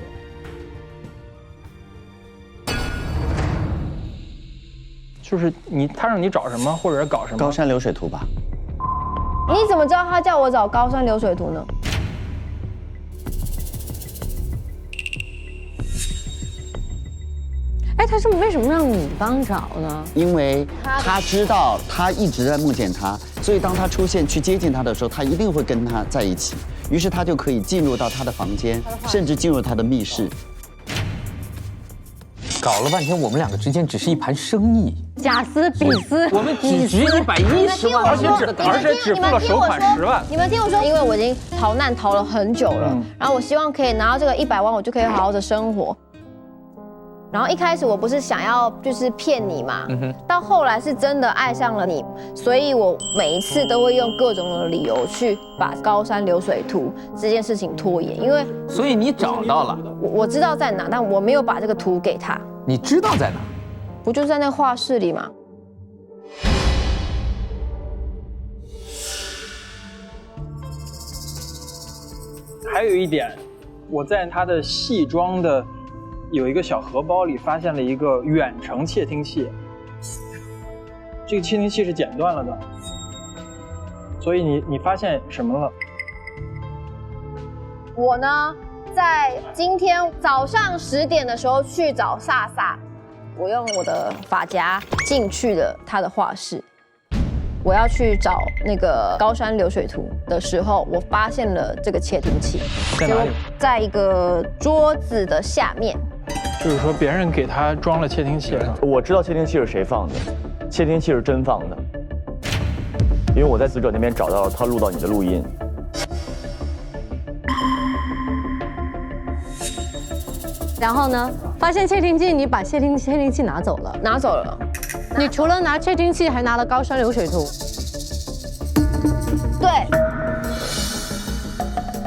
就是他让你找什么或者是搞什么？高山流水图吧。你怎么知道他叫我找高山流水图呢？哎，他是为什么让你帮找呢？因为他知道他一直在梦见他，所以当他出现去接近他的时候，他一定会跟他在一起。于是他就可以进入到他的房间，甚至进入他的密室。搞了半天，我们2个之间只是一盘生意，假丝比丝，我们只值110万，而且只付了首款10万。你们听我说，因为我已经逃难逃了很久了，然后我希望可以拿到这个100万，我就可以好好的生活。然后一开始我不是想要就是骗你嘛，到后来是真的爱上了你，所以我每一次都会用各种的理由去把高山流水图这件事情拖延，因为所以你找到了，我知道在哪，但我没有把这个图给他。你知道在哪？不就是在那画室里吗？还有一点，我在他的戏装的有一个小荷包里发现了一个远程窃听器，这个窃听器是剪断了的，所以你发现什么了？我呢，在今天早上10点的时候去找萨萨，我用我的发夹进去了他的画室。我要去找那个高山流水图的时候，我发现了这个窃听器，在哪里？在一个桌子的下面。就是说别人给他装了窃听器了。我知道窃听器是谁放的，窃听器是真放的，因为我在死者那边找到了他录到你的录音。然后呢，发现窃听器，你把窃听器拿走了，拿走了。你除了拿窃听器，还拿了高山流水图。对。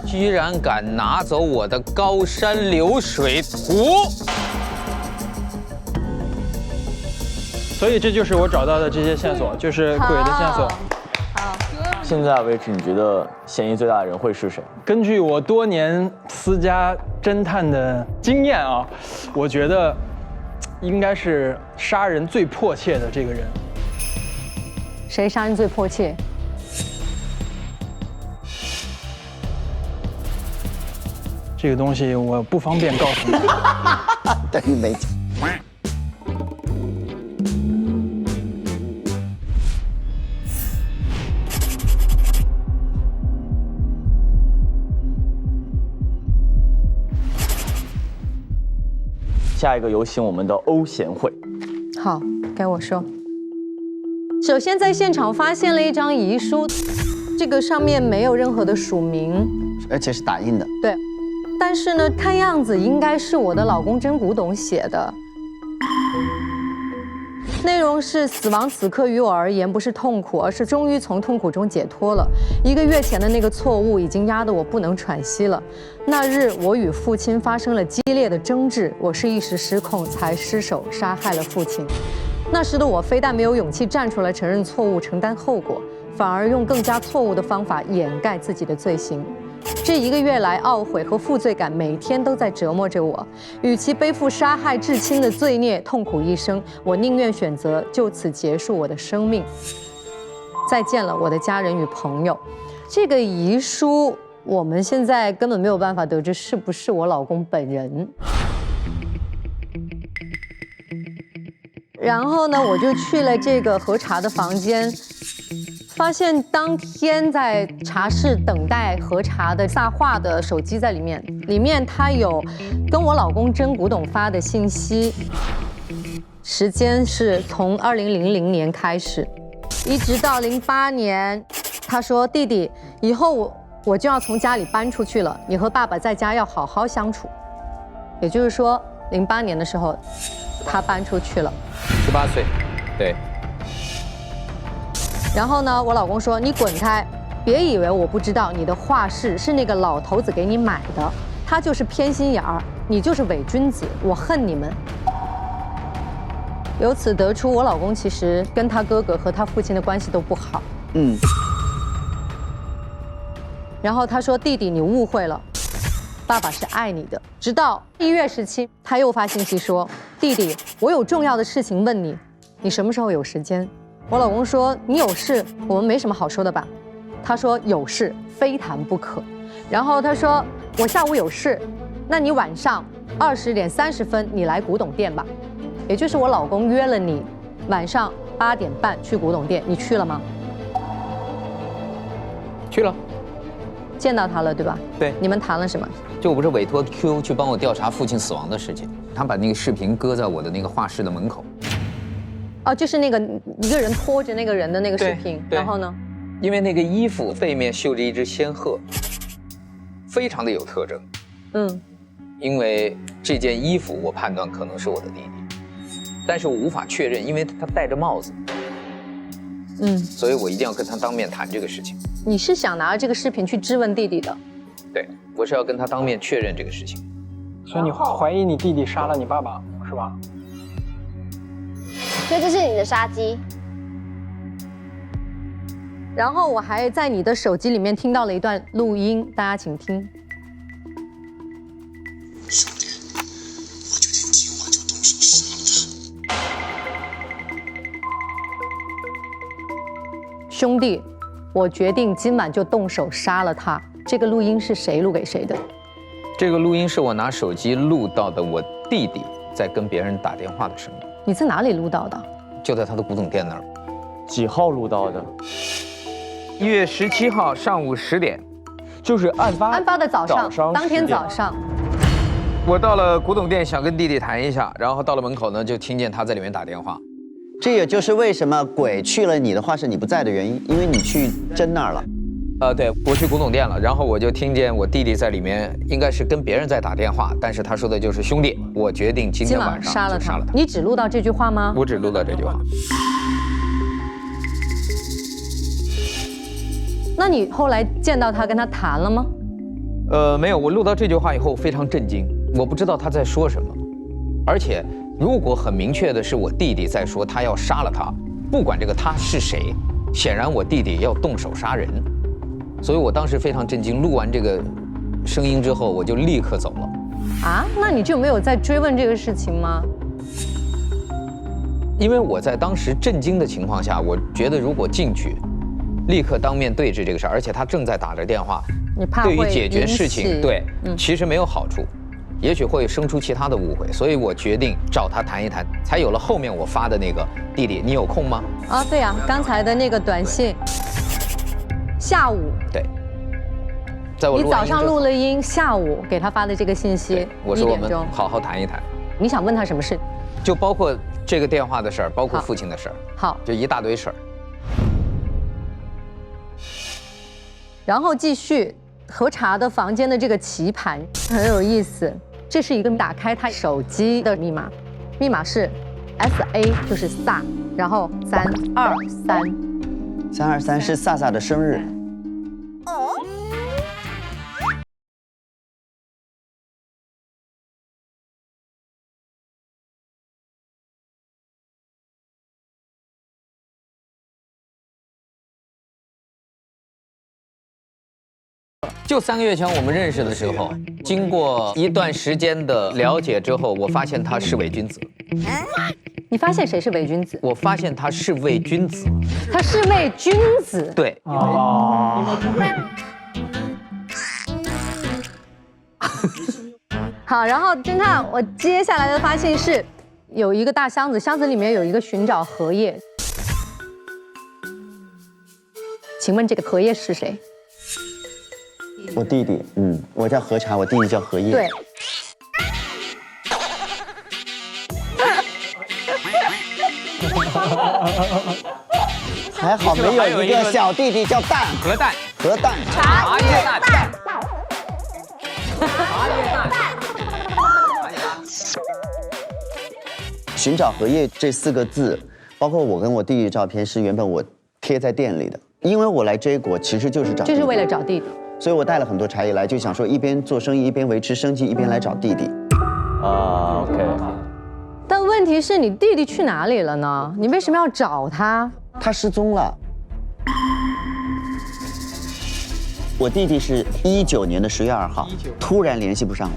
居然敢拿走我的高山流水图！所以这就是我找到的这些线索，就是鬼的线索。好。现在为止，你觉得嫌疑最大的人会是谁？根据我多年私家侦探的经验啊，我觉得应该是杀人最迫切的这个人。谁杀人最迫切？这个东西我不方便告诉你。等于没讲。下一个有请我们的欧贤惠。好，该我说。首先在现场发现了一张遗书，这个上面没有任何的署名，而且是打印的。对，但是呢，看样子应该是我的老公真古董写的。内容是死亡此刻于我而言不是痛苦，而是终于从痛苦中解脱了。1个月前的那个错误已经压得我不能喘息了。那日我与父亲发生了激烈的争执，我是一时失控才失手杀害了父亲。那时的我非但没有勇气站出来承认错误、承担后果，反而用更加错误的方法掩盖自己的罪行。这1个月来，懊悔和负罪感每天都在折磨着我。与其背负杀害至亲的罪孽，痛苦一生，我宁愿选择就此结束我的生命。再见了，我的家人与朋友。这个遗书，我们现在根本没有办法得知是不是我老公本人。然后呢，我就去了这个核查的房间。发现当天在茶室等待核查的萨化的手机在里面他有跟我老公真古董发的信息，时间是从2000年开始，一直到08年。他说：“弟弟，以后我就要从家里搬出去了，你和爸爸在家要好好相处。”也就是说，08年的时候，他搬出去了，18岁，对。然后呢，我老公说：“你滚开，别以为我不知道，你的画室是那个老头子给你买的，他就是偏心眼儿，你就是伪君子，我恨你们。”由此得出，我老公其实跟他哥哥和他父亲的关系都不好。然后他说：“弟弟，你误会了，爸爸是爱你的。”直到1月17，他又发信息说：“弟弟，我有重要的事情问你，你什么时候有时间？”我老公说：“你有事，我们没什么好说的吧？”他说：“有事，非谈不可。”然后他说：“我下午有事，那你晚上20点30分你来古董店吧。”也就是我老公约了你晚上8点半去古董店，你去了吗？去了，见到他了对吧？对。你们谈了什么？就我不是委托 Q 去帮我调查父亲死亡的事情，他把那个视频搁在我的那个画室的门口。哦，就是那个一个人拖着那个人的那个视频，然后呢？因为那个衣服背面绣着一只仙鹤，非常的有特征。因为这件衣服我判断可能是我的弟弟，但是我无法确认，因为他戴着帽子。所以我一定要跟他当面谈这个事情。你是想拿着这个视频去质问弟弟的？对，我是要跟他当面确认这个事情。所以你怀疑你弟弟杀了你爸爸，是吧？所以这是你的杀机。然后我还在你的手机里面听到了一段录音，大家请听。兄弟，我决定今晚就动手杀了他。兄弟，我决定今晚就动手杀了他。这个录音是谁录给谁的？这个录音是我拿手机录到的，我弟弟在跟别人打电话的声音。你在哪里录到的？就在他的古董店那儿。几号录到的？1月17号上午10点，就是案发的早上，当天早上。我到了古董店，想跟弟弟谈一下，然后到了门口呢，就听见他在里面打电话。这也就是为什么鬼去了你的画室你不在的原因，因为你去真那儿了。对，我去古董店了，然后我就听见我弟弟在里面，应该是跟别人在打电话，但是他说的就是兄弟，我决定今天晚上就杀了他。你只录到这句话吗？我只录到这句话。那你后来见到他跟他谈了吗？没有，我录到这句话以后非常震惊，我不知道他在说什么，而且如果很明确的是我弟弟在说他要杀了他，不管这个他是谁，显然我弟弟要动手杀人。所以我当时非常震惊，录完这个声音之后，我就立刻走了。啊？那你就没有再追问这个事情吗？因为我在当时震惊的情况下，我觉得如果进去，立刻当面对质这个事儿，而且他正在打着电话，你怕对于解决事情，对，其实没有好处，也许会生出其他的误会，所以我决定找他谈一谈，才有了后面我发的那个弟弟，你有空吗？啊，对啊，刚才的那个短信。下午，对，在我你早上录了音，下午给他发的这个信息，我说我们好好谈一谈。你想问他什么事？就包括这个电话的事儿，包括父亲的事儿，好，就一大堆事儿。然后继续核查的房间的这个棋盘很有意思，这是一个打开他手机的密码，密码是 SA 就是飒，然后323。323是飒飒的生日。就3个月前我们认识的时候，经过一段时间的了解之后，我发现他是伪君子。你发现谁是伪君子？我发现他是伪君子。他是伪君子。对。哦。好，然后侦探，我接下来的发现是，有一个大箱子，箱子里面有一个寻找荷叶。请问这个荷叶是谁？我弟弟，我叫何茶，我弟弟叫荷叶。对。还好没有一个小弟弟叫蛋，核蛋，核蛋，茶叶蛋，茶叶蛋。寻找荷叶这4个字，包括我跟我弟弟照片，是原本我贴在店里的，因为我来这一国其实就是找弟弟，就是为了找弟弟。所以我带了很多茶叶来，就想说一边做生意一边维持生计，一边来找弟弟。啊 ，OK。但问题是你弟弟去哪里了呢？你为什么要找他？他失踪了。我弟弟是19年的10月2号，突然联系不上了。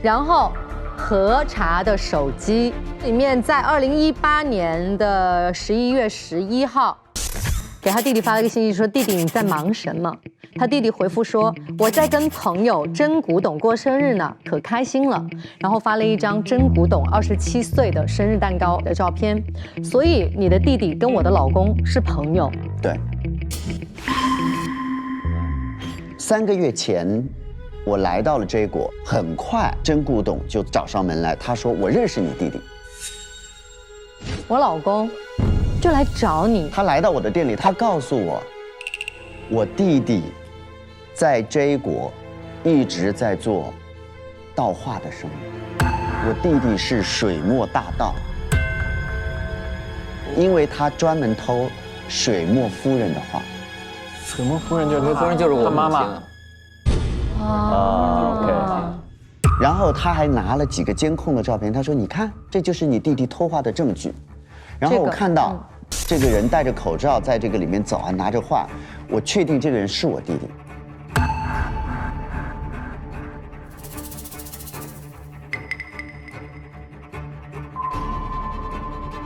然后何茶的手机里面，在2018年的11月11号。给他弟弟发了个信息说：“弟弟，你在忙什么？”他弟弟回复说：“我在跟朋友真古董过生日呢，可开心了。”然后发了一张真古董27岁的生日蛋糕的照片。所以你的弟弟跟我的老公是朋友。对。3个月前，我来到了这国，很快真古董就找上门来，他说：“我认识你弟弟。”我老公就来找你。他来到我的店里，他告诉我，我弟弟在这国一直在做盗画的生意。我弟弟是水墨大盗，因为他专门偷水墨夫人的画。水墨夫人就是夫人就是我妈妈。OK。然后他还拿了几个监控的照片，他说：“你看，这就是你弟弟偷画的证据。”然后我看到这个人戴着口罩在这个里面走啊，拿着画，我确定这个人是我弟弟。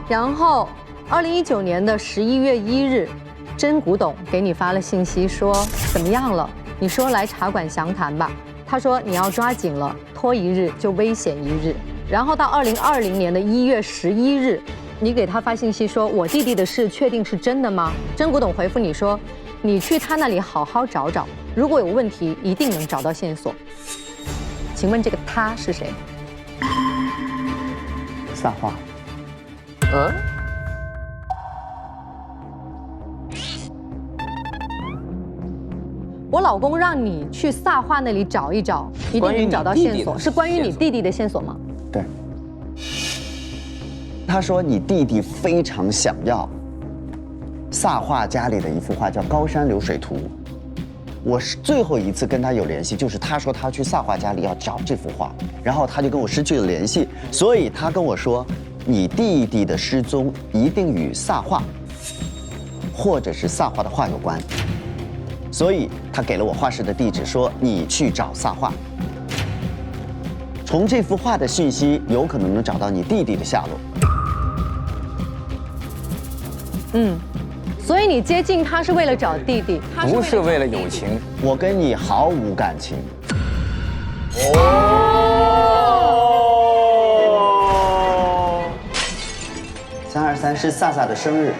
然后，2019年的11月1日，真古董给你发了信息说怎么样了？你说来茶馆详谈吧。他说你要抓紧了，拖一日就危险一日。然后到2020年的1月11日。你给他发信息说：“我弟弟的事确定是真的吗？”真古董回复你说：“你去他那里好好找找，如果有问题，一定能找到线索。”请问这个他是谁？撒画。我老公让你去撒画那里找一找，一定能找到线索。是关于你弟弟的线索吗？对。他说：“你弟弟非常想要萨画家里的一幅画，叫《高山流水图》。我是最后一次跟他有联系，就是他说他去萨画家里要找这幅画，然后他就跟我失去了联系。所以他跟我说，你弟弟的失踪一定与萨画或者是萨画的画有关。所以他给了我画室的地址，说你去找萨画。从这幅画的讯息，有可能能找到你弟弟的下落。”所以你接近他是为了找弟弟，不是为了友情。我跟你毫无感情。323是飒飒的生日。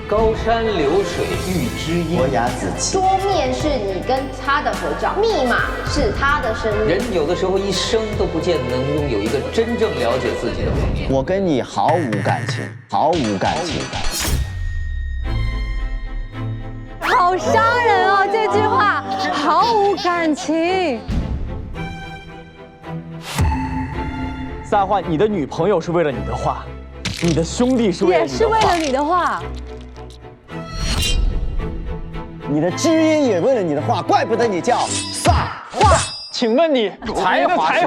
高山流水遇知音，伯牙子期。桌面是你跟他的合照，密码是他的生日。人有的时候一生都不见能拥有一个真正了解自己的朋友。我跟你毫无感情，毫无感情。好伤人哦，这句话毫无感情。撒画，你的女朋友是为了你的画，你的兄弟是为了也你的画，是为了你的话。你的知音也为了你的画，怪不得你叫撒画。请问你才华是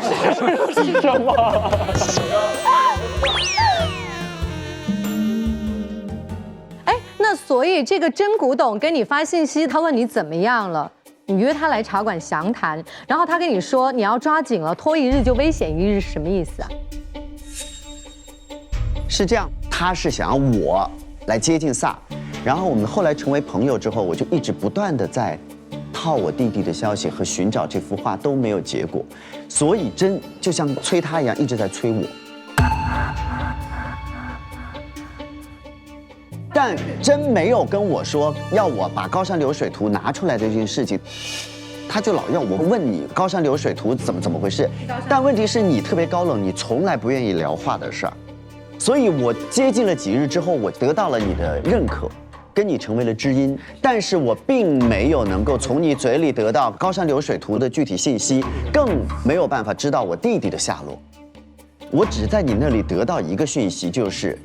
什么？哎，那所以这个真古董跟你发信息，他问你怎么样了，你约他来茶馆详谈，然后他跟你说你要抓紧了，拖一日就危险一日，是什么意思啊？是这样，他是想要我来接近萨，然后我们后来成为朋友之后，我就一直不断的在套我弟弟的消息和寻找这幅画都没有结果，所以真就像催他一样，一直在催我。但真没有跟我说要我把高山流水图拿出来的这件事情，他就老要我问你高山流水图怎么回事。但问题是你特别高冷，你从来不愿意聊画的事儿，所以我接近了几日之后，我得到了你的认可，跟你成为了知音，但是我并没有能够从你嘴里得到高山流水图的具体信息，更没有办法知道我弟弟的下落。我只在你那里得到一个讯息，就是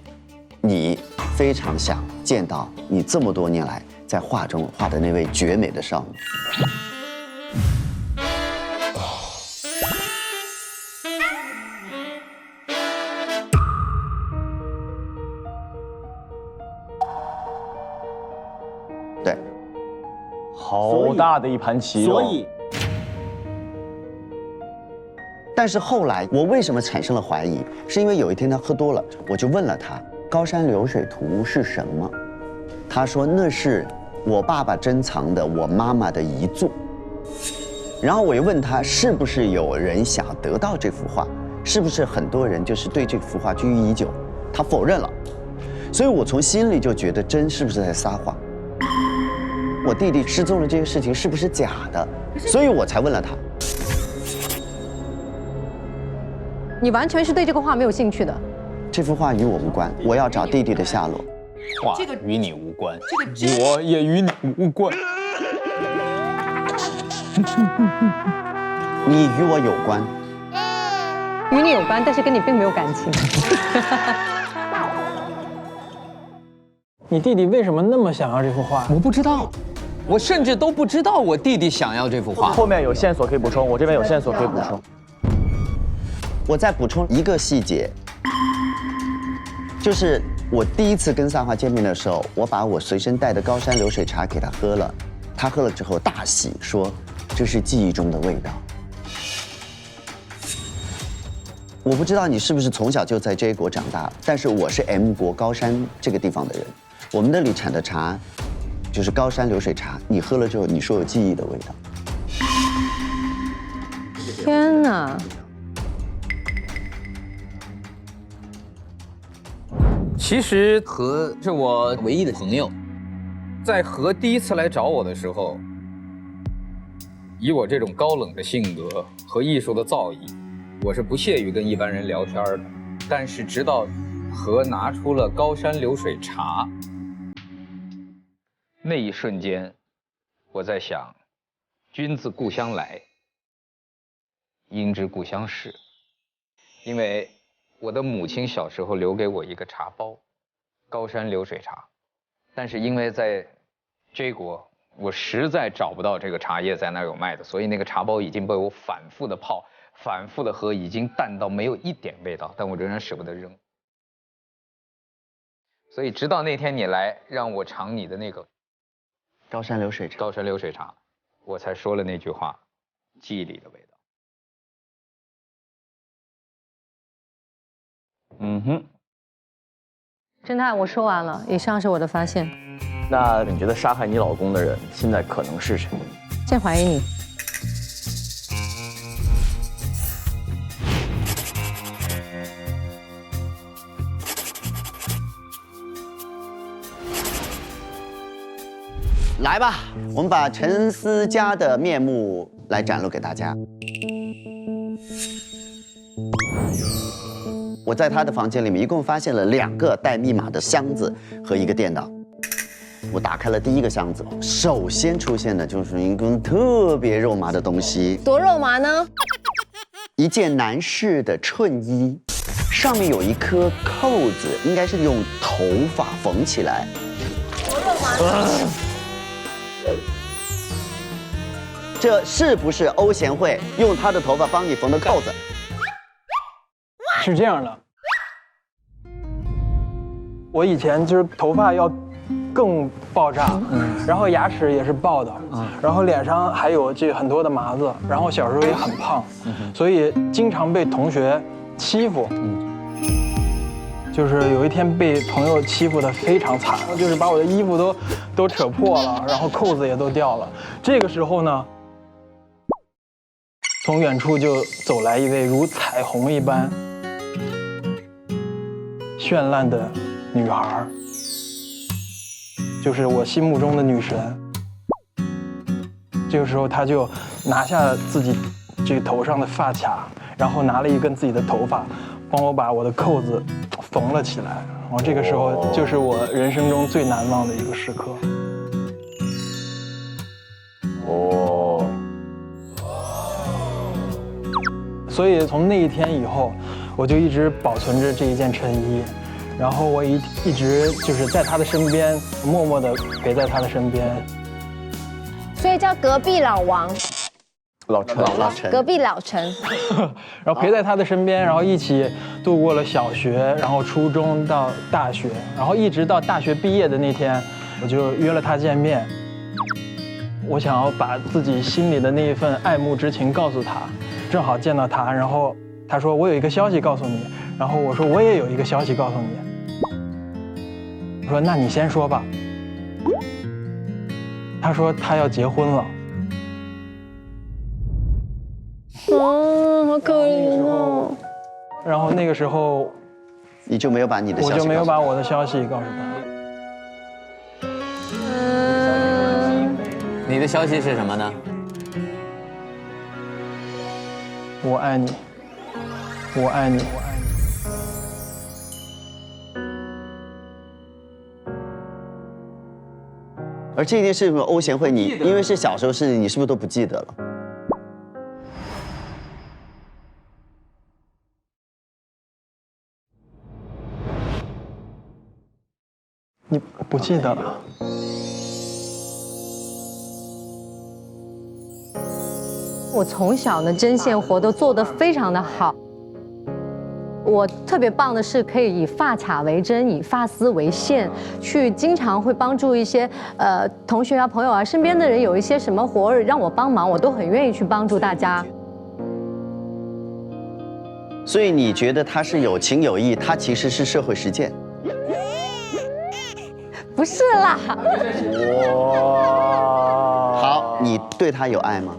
你非常想见到你这么多年来在画中画的那位绝美的少女。对，好大的一盘棋哦。所以，但是后来我为什么产生了怀疑？是因为有一天他喝多了，我就问了他高山流水图是什么，他说那是我爸爸珍藏的我妈妈的遗作。然后我又问他是不是有人想得到这幅画，是不是很多人就是对这幅画居于已久，他否认了。所以我从心里就觉得真是不是在撒谎。我弟弟失踪了这件事情是不是假的？所以我才问了他。你完全是对这个画没有兴趣的。这幅画与我无关，我要找弟弟的下落。画与你无关，我也与你无关。你与我有关，与你有关，但是跟你并没有感情。你弟弟为什么那么想要这幅画？我不知道，我甚至都不知道我弟弟想要这幅画。后面有线索可以补充，我这边有线索可以补充。我再补充一个细节，就是我第一次跟撒画见面的时候，我把我随身带的高山流水茶给他喝了，他喝了之后大喜，说这是记忆中的味道。我不知道你是不是从小就在J国长大，但是我是 M 国高山这个地方的人，我们那里产的茶就是高山流水茶，你喝了之后你说有记忆的味道。天哪！其实何是我唯一的朋友，在何第一次来找我的时候，以我这种高冷的性格和艺术的造诣，我是不屑于跟一般人聊天的。但是直到何拿出了高山流水茶，那一瞬间，我在想，君自故乡来，应知故乡事。因为我的母亲小时候留给我一个茶包，高山流水茶，但是因为在J国，我实在找不到这个茶叶在那儿有卖的，所以那个茶包已经被我反复的泡，反复的喝，已经淡到没有一点味道，但我仍然舍不得扔。所以直到那天你来让我尝你的那个高山流水茶，高山流水茶，我才说了那句话，记忆里的味道。嗯哼，侦探，我说完了，以上是我的发现。那你觉得杀害你老公的人现在可能是谁？先怀疑你。来吧，我们把陈思佳的面目来展露给大家。我在他的房间里面一共发现了2个带密码的箱子和一个电脑。我打开了第一个箱子，首先出现的就是一个特别肉麻的东西。多肉麻呢？一件男士的衬衣。上面有一颗扣子，应该是用头发缝起来。这是不是欧贤惠用她的头发帮你缝的扣子？是这样的，我以前就是头发要更爆炸，然后牙齿也是爆的，然后脸上还有这很多的麻子，然后小时候也很胖，所以经常被同学欺负。就是有一天被朋友欺负得非常惨，就是把我的衣服都扯破了，然后扣子也都掉了。这个时候呢，从远处就走来一位如彩虹一般绚烂的女孩，就是我心目中的女神。这个时候，她就拿下自己这个头上的发卡，然后拿了一根自己的头发，帮我把我的扣子缝了起来。然后这个时候就是我人生中最难忘的一个时刻。哦。所以从那一天以后，我就一直保存着这一件衬衣，然后我一直就是在她的身边，默默地陪在她的身边。所以叫隔壁老王。老陈，隔壁老陈，然后陪在他的身边，然后一起度过了小学，然后初中到大学，然后一直到大学毕业的那天，我就约了他见面。我想要把自己心里的那一份爱慕之情告诉他，正好见到他，然后他说我有一个消息告诉你，然后我说我也有一个消息告诉你。我说那你先说吧。他说他要结婚了。哦，好可怜哦。然后那个时候，你就没有把你的消息，我就没有把我的消息告诉他。你的消息是什么呢？我爱你，我爱你，我爱你。而这件事情，欧贤惠，你因为是小时候事情，你是不是都不记得了？你不记得了？我从小呢针线活都做得非常的好。我特别棒的是可以以发卡为针，以发丝为线，去经常会帮助一些同学啊、朋友啊、身边的人有一些什么活儿让我帮忙，我都很愿意去帮助大家。所以你觉得他是有情有义，他其实是社会实践？不是啦。哇！好，你对他有爱吗？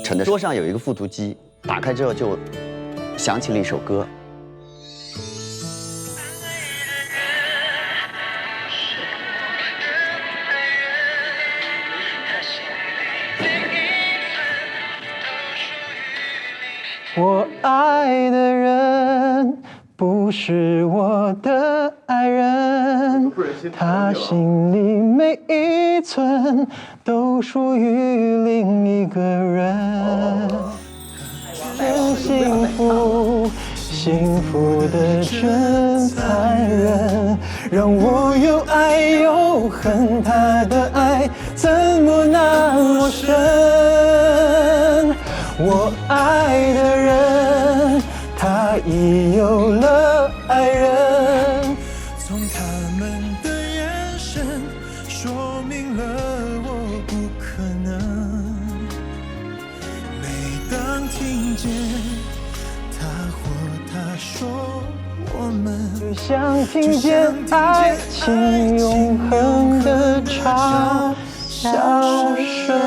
陈的桌上有一个复读机，打开之后就响起了一首歌。我爱的人不是我的爱人，他心里每一寸都属于另一个人。真幸福，幸福的真残忍，让我又爱又恨，他的爱怎么那么深？我爱的人，他已有了爱人。从他们的眼神说明了我不可能。每当听见他或她说我们，就像听见爱情永恒的嘲笑声。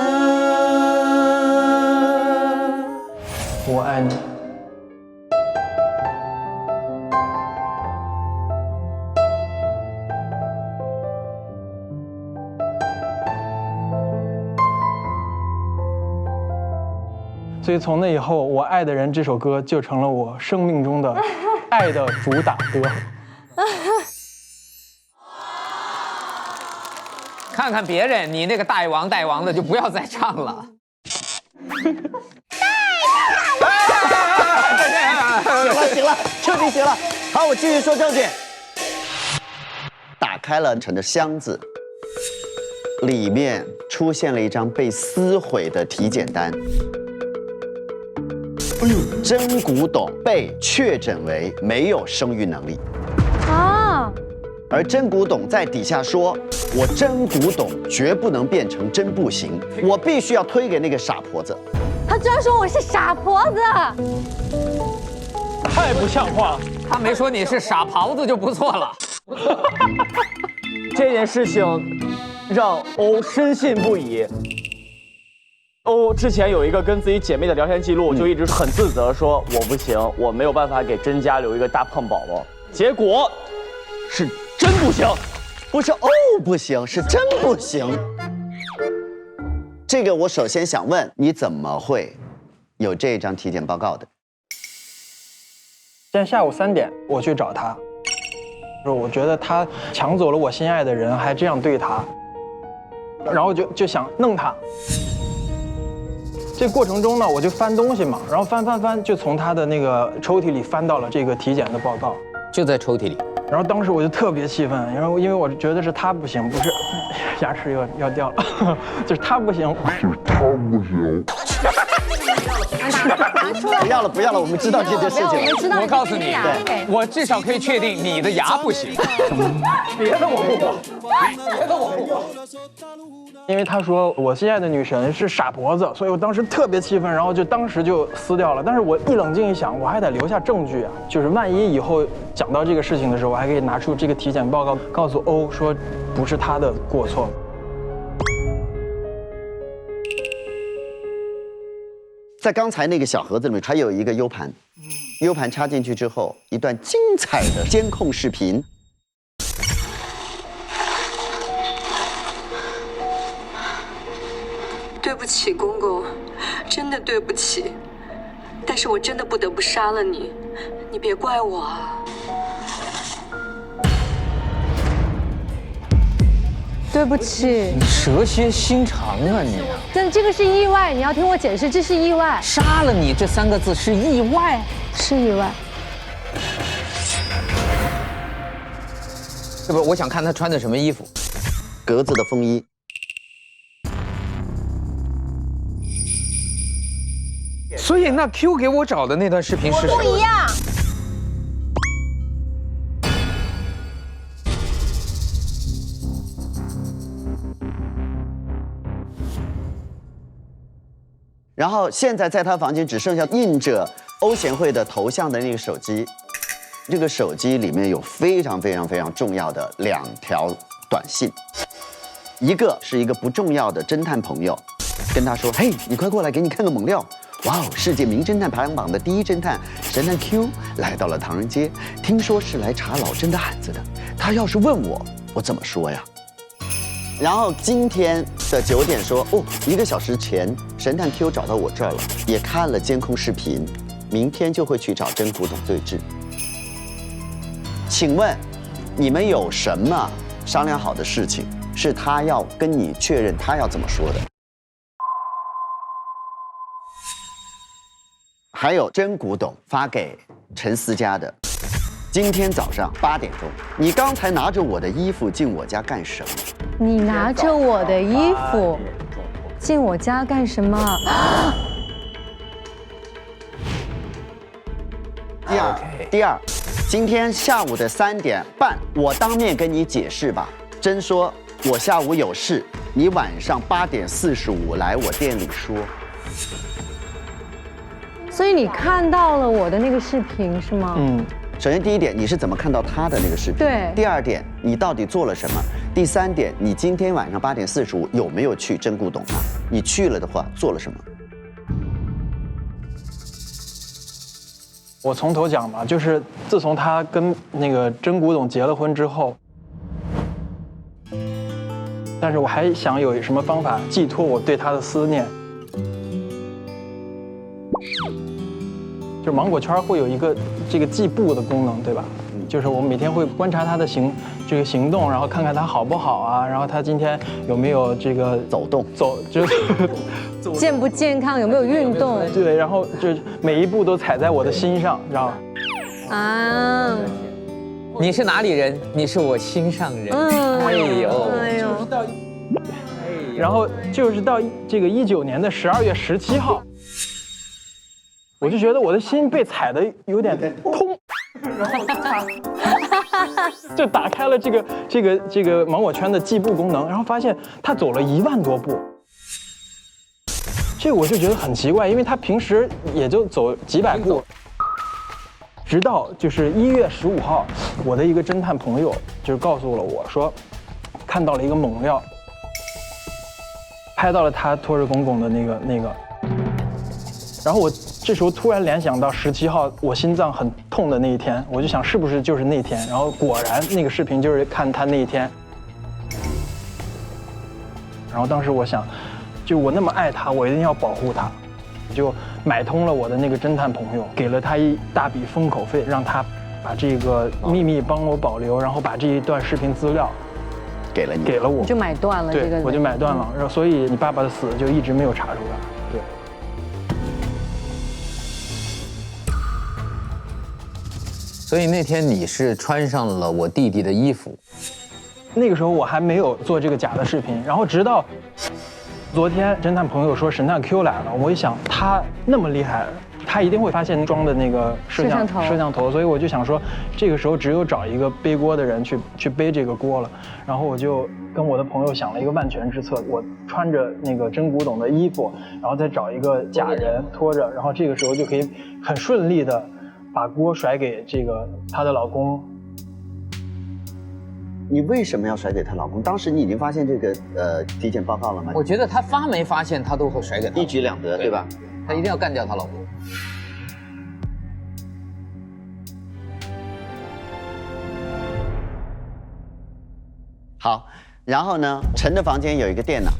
我爱你。所以从那以后，《我爱的人》这首歌就成了我生命中的爱的主打歌。看看别人，你那个大王的就不要再唱了。行了，彻底行了。好，我继续说正经。打开了陈的箱子，里面出现了一张被撕毁的体检单。哎呦，真古董被确诊为没有生育能力。啊！而真古董在底下说：“我真古董绝不能变成真不行，我必须要推给那个傻婆子。”他居然说我是傻婆子，太不像话了。他没说你是傻狍子就不错了。这件事情让欧深信不疑。欧之前有一个跟自己姐妹的聊天记录，就一直很自责，说我不行，我没有办法给甄家留一个大胖宝宝。结果是真不行，不是欧不行，是真不行。这个我首先想问，你怎么会有这张体检报告的？今天下午3点，我去找他，说我觉得他抢走了我心爱的人，还这样对他，然后就想弄他。这过程中呢，我就翻东西嘛，然后翻，就从他的那个抽屉里翻到了这个体检的报告，就在抽屉里。然后当时我就特别气愤，因为我觉得是他不行，不是牙齿要掉了，就是他不行，是他不行。不要了，我们知道这件事情。我告诉你，我至少可以确定你的牙不行。别的我不管，因为他说我心爱的女神是傻婆子，所以我当时特别气愤，然后当时就撕掉了。但是我一冷静一想，我还得留下证据啊，就是万一以后讲到这个事情的时候，我还可以拿出这个体检报告，告诉欧说不是他的过错。在刚才那个小盒子里面还有一个 U 盘，U 盘插进去之后，一段精彩的监控视频。对不起，公公，真的对不起，但是我真的不得不杀了你，你别怪我啊。对不起，你蛇蝎心肠啊你！但这个是意外，你要听我解释，这是意外。杀了你这3个字是意外，是意外。这不，我想看他穿的什么衣服，格子的风衣。所以那 Q 给我找的那段视频是不一样。然后现在在他房间只剩下印着欧贤惠的头像的那个手机，这个手机里面有非常重要的2条短信，一个是一个不重要的侦探朋友，跟他说：“嘿，你快过来，给你看个猛料！哇哦，世界名侦探排行榜的第1侦探神探 Q 来到了唐人街，听说是来查老甄的案子的。他要是问我，我怎么说呀？”然后今天的9点说，哦，1个小时前神探 Q 找到我这儿了，也看了监控视频，明天就会去找真古董对质。请问你们有什么商量好的事情是他要跟你确认他要怎么说的？还有真古董发给陈思佳的，今天早上8点钟，你刚才拿着我的衣服进我家干什么？你拿着我的衣服进我家干什么？第二，今天下午的3点半，我当面跟你解释吧。真说我下午有事，你晚上8点45来我店里说。所以你看到了我的那个视频是吗？首先第1点，你是怎么看到他的那个视频？对。第2点，你到底做了什么？第3点，你今天晚上8点45有没有去真古董啊？你去了的话，做了什么？我从头讲吧，就是自从他跟那个真古董结了婚之后，但是我还想有什么方法寄托我对他的思念。就是芒果圈会有一个这个计步的功能，对吧？就是我每天会观察他的这个行动，然后看看他好不好啊，然后他今天有没有这个就是健不健康，有没有运动？对，然后就每一步都踩在我的心上，知道吗？啊，你是哪里人？你是我心上人。哎呦，然后就是到这个19年的12月17号，我就觉得我的心被踩得有点痛，然后就打开了这个盲我圈的计步功能，然后发现他走了1万多步。这个我就觉得很奇怪，因为他平时也就走几百步。直到就是1月15号，我的一个侦探朋友就是告诉了我说，看到了一个猛料，拍到了他拖着公公的那个。然后我这时候突然联想到17号我心脏很痛的那一天，我就想是不是就是那天？然后果然那个视频就是看他那一天。然后当时我想，就我那么爱他，我一定要保护他，就买通了我的那个侦探朋友，给了他一大笔封口费，让他把这个秘密帮我保留，然后把这一段视频资料给了我，你就买断了这个。对，我就买断了，然后所以你爸爸的死就一直没有查出来。对。所以那天你是穿上了我弟弟的衣服。那个时候我还没有做这个假的视频，然后直到昨天侦探朋友说神探 Q 来了，我一想他那么厉害，他一定会发现装的那个摄像头，所以我就想说，这个时候只有找一个背锅的人去背这个锅了。然后我就跟我的朋友想了一个万全之策，我穿着那个真古董的衣服，然后再找一个假人拖着，然后这个时候就可以很顺利的把锅甩给这个她的老公。你为什么要甩给她老公？当时你已经发现这个体检报告了吗？我觉得她发没发现，她都会甩给她，一举两得，对吧？她一定要干掉她老公。好，然后呢，陈的房间有一个电脑，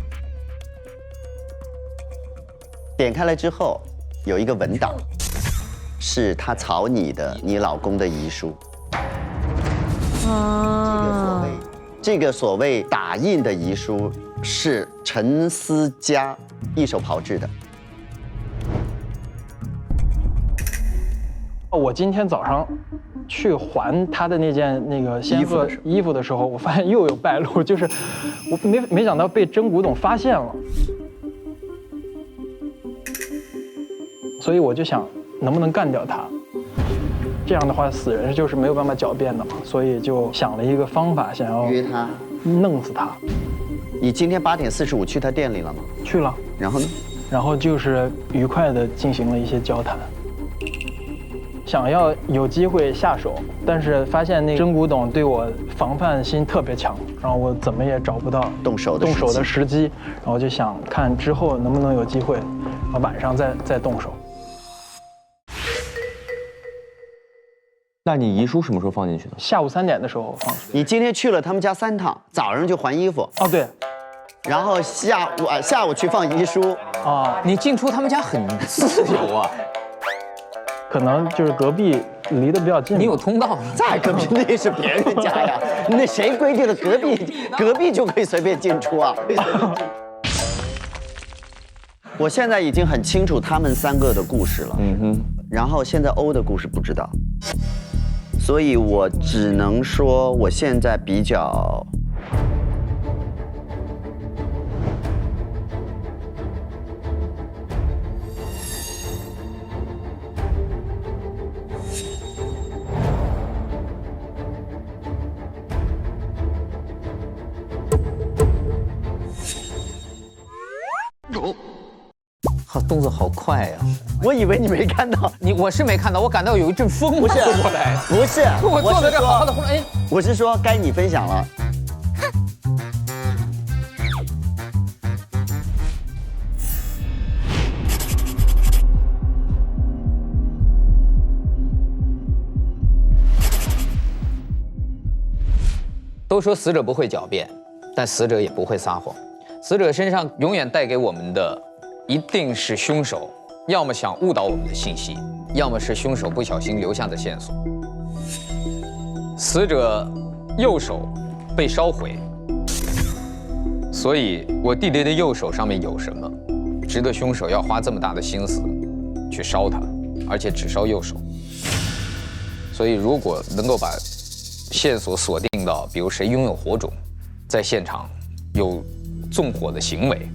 点开了之后有一个文档，是他草拟的你老公的遗书。这个所谓打印的遗书是陈思佳一手炮制的。我今天早上去还他的那件那个仙鹤衣服的时候，我发现又有败露，就是我没想到被真古董发现了，所以我就想能不能干掉他。这样的话，死人就是没有办法狡辩的嘛，所以就想了一个方法，想要约他，弄死他。你今天8点45去他店里了吗？去了。然后呢？然后就是愉快地进行了一些交谈，想要有机会下手，但是发现那个真古董对我防范心特别强，然后我怎么也找不到动手的时机，然后就想看之后能不能有机会，晚上再动手。那你遗书什么时候放进去的？下午3点的时候放。你今天去了他们家3趟，早上就还衣服。哦，对。然后下午去放遗书。啊，你进出他们家很自由啊。可能就是隔壁离得比较近。你有通道？在隔壁那是别人家呀，那谁规定的隔壁就可以随便进出啊？我现在已经很清楚他们3个的故事了。然后现在欧的故事不知道。所以我只能说，我现在比较动作好快呀！我以为你没看到，我是没看到，我感到有一阵风吹过来。不是，我坐在这好好的，忽然哎，我是说该你分享了。都说死者不会狡辩，但死者也不会撒谎。死者身上永远带给我们的，一定是凶手要么想误导我们的信息，要么是凶手不小心留下的线索。死者右手被烧毁，所以我弟弟的右手上面有什么，值得凶手要花这么大的心思去烧它，而且只烧右手。所以如果能够把线索锁定到，比如谁拥有火种，在现场有纵火的行为。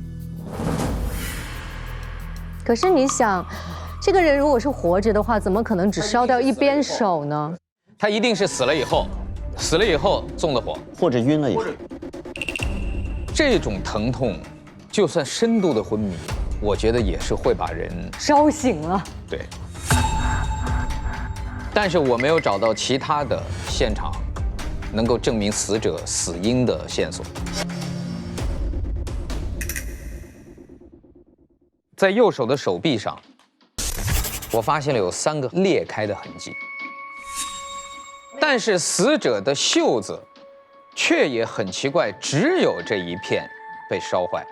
可是你想，这个人如果是活着的话，怎么可能只烧掉一边手呢？他一定是死了以后纵的火，或者晕了以后。这种疼痛，就算深度的昏迷，我觉得也是会把人烧醒了。对。但是我没有找到其他的现场能够证明死者死因的线索。在右手的手臂上，我发现了有3个裂开的痕迹，但是死者的袖子却也很奇怪，只有这一片被烧坏。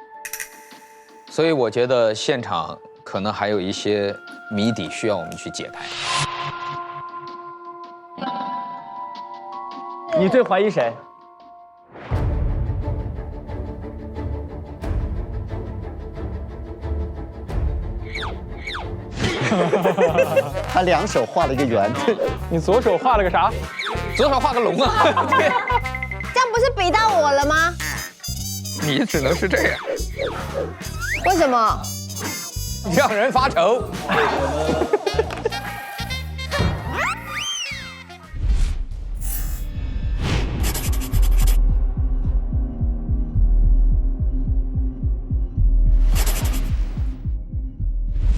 所以我觉得现场可能还有一些谜底需要我们去解开。你最怀疑谁？他2手画了一个圆，你左手画了个啥？左手画个龙啊！对，这样不是比到我了吗？你只能是这样。为什么？让人发愁。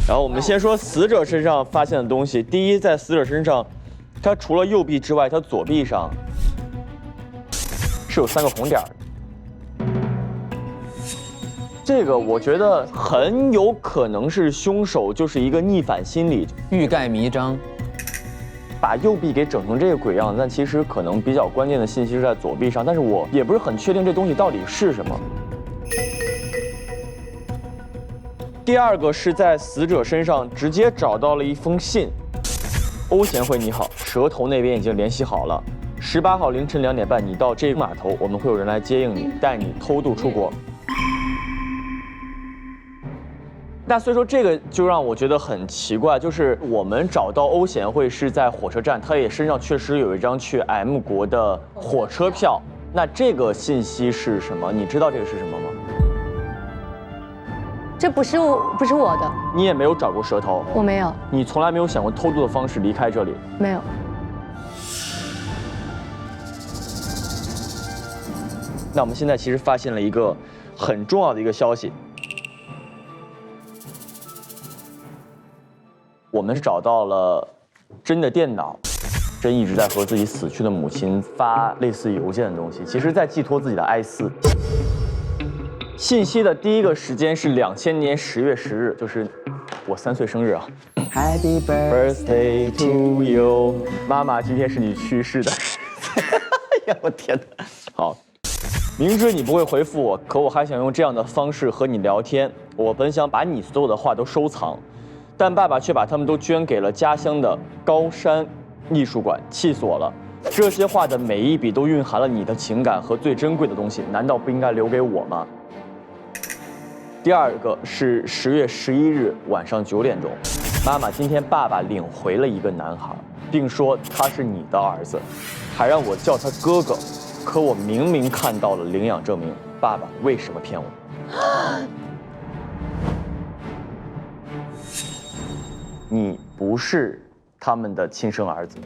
然后我们先说死者身上发现的东西。第一，在死者身上，他除了右臂之外，他左臂上是有3个红点的。这个我觉得很有可能是凶手就是一个逆反心理，欲盖弥彰，把右臂给整成这个鬼样子。但其实可能比较关键的信息是在左臂上，但是我也不是很确定这东西到底是什么。第2个是在死者身上直接找到了一封信。欧贤惠你好，蛇头那边已经联系好了，18号凌晨2点半你到这个码头，我们会有人来接应你，带你偷渡出国。那所以说这个就让我觉得很奇怪，就是我们找到欧贤惠是在火车站，他也身上确实有一张去 M 国的火车票。那这个信息是什么？你知道这个是什么吗？这不是我的。你也没有找过蛇头？我没有。你从来没有想过偷渡的方式离开这里？没有。那我们现在其实发现了一个很重要的一个消息，我们是找到了真的电脑，真一直在和自己死去的母亲发类似邮件的东西，其实在寄托自己的哀思。信息的第一个时间是2000年10月10日，就是我3岁生日啊。Happy birthday to you， 妈妈，今天是你去世的。哎呀，我天哪！好，明知你不会回复我，可我还想用这样的方式和你聊天。我本想把你所有的话都收藏，但爸爸却把它们都捐给了家乡的高山艺术馆，气死我了。这些话的每一笔都蕴含了你的情感和最珍贵的东西，难道不应该留给我吗？第2个是10月11日晚上9点钟，妈妈，今天爸爸领回了一个男孩，并说他是你的儿子，还让我叫他哥哥，可我明明看到了领养证明，爸爸为什么骗我？你不是他们的亲生儿子。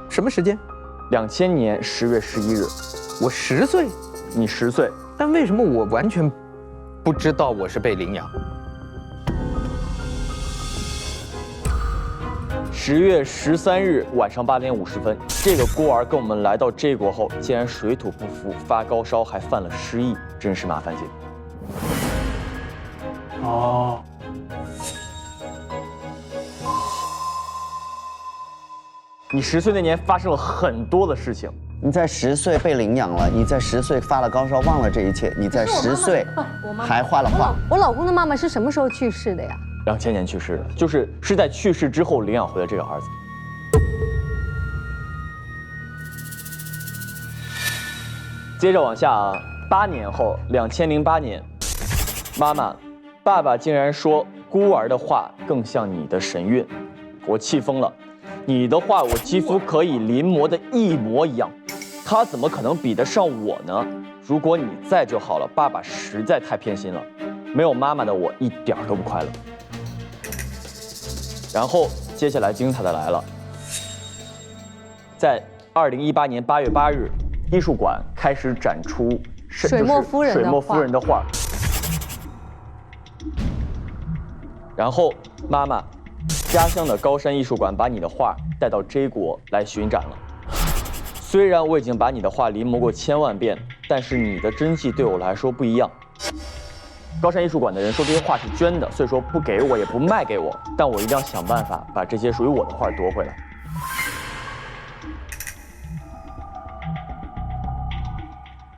什么时间？2000年10月11日。我10岁。你10岁，但为什么我完全不知道我是被领养？10月13日晚上8点50分，这个孤儿跟我们来到这国后，竟然水土不服，发高烧，还犯了失忆，真是麻烦紧。哦。你10岁那年发生了很多的事情。你在10岁被领养了，你在10岁发了高烧，忘了这一切，你在10岁还画了画。我老公的妈妈是什么时候去世的呀？ 2000年去世的，是在去世之后领养回了这个儿子。接着往下啊，8年后，2008年，妈妈，爸爸竟然说孤儿的画更像你的神韵，我气疯了。你的画我几乎可以临摹的一模一样，他怎么可能比得上我呢？如果你在就好了，爸爸实在太偏心了，没有妈妈的我一点都不快乐。然后接下来精彩的来了，在2018年8月8日，艺术馆开始展出水墨夫人的画。然后妈妈，家乡的高山艺术馆把你的画带到 J 国来巡展了。虽然我已经把你的画临摹过1000万遍，但是你的真迹对我来说不一样。高山艺术馆的人说这些画是捐的，所以说不给我也不卖给我，但我一定要想办法把这些属于我的画夺回来。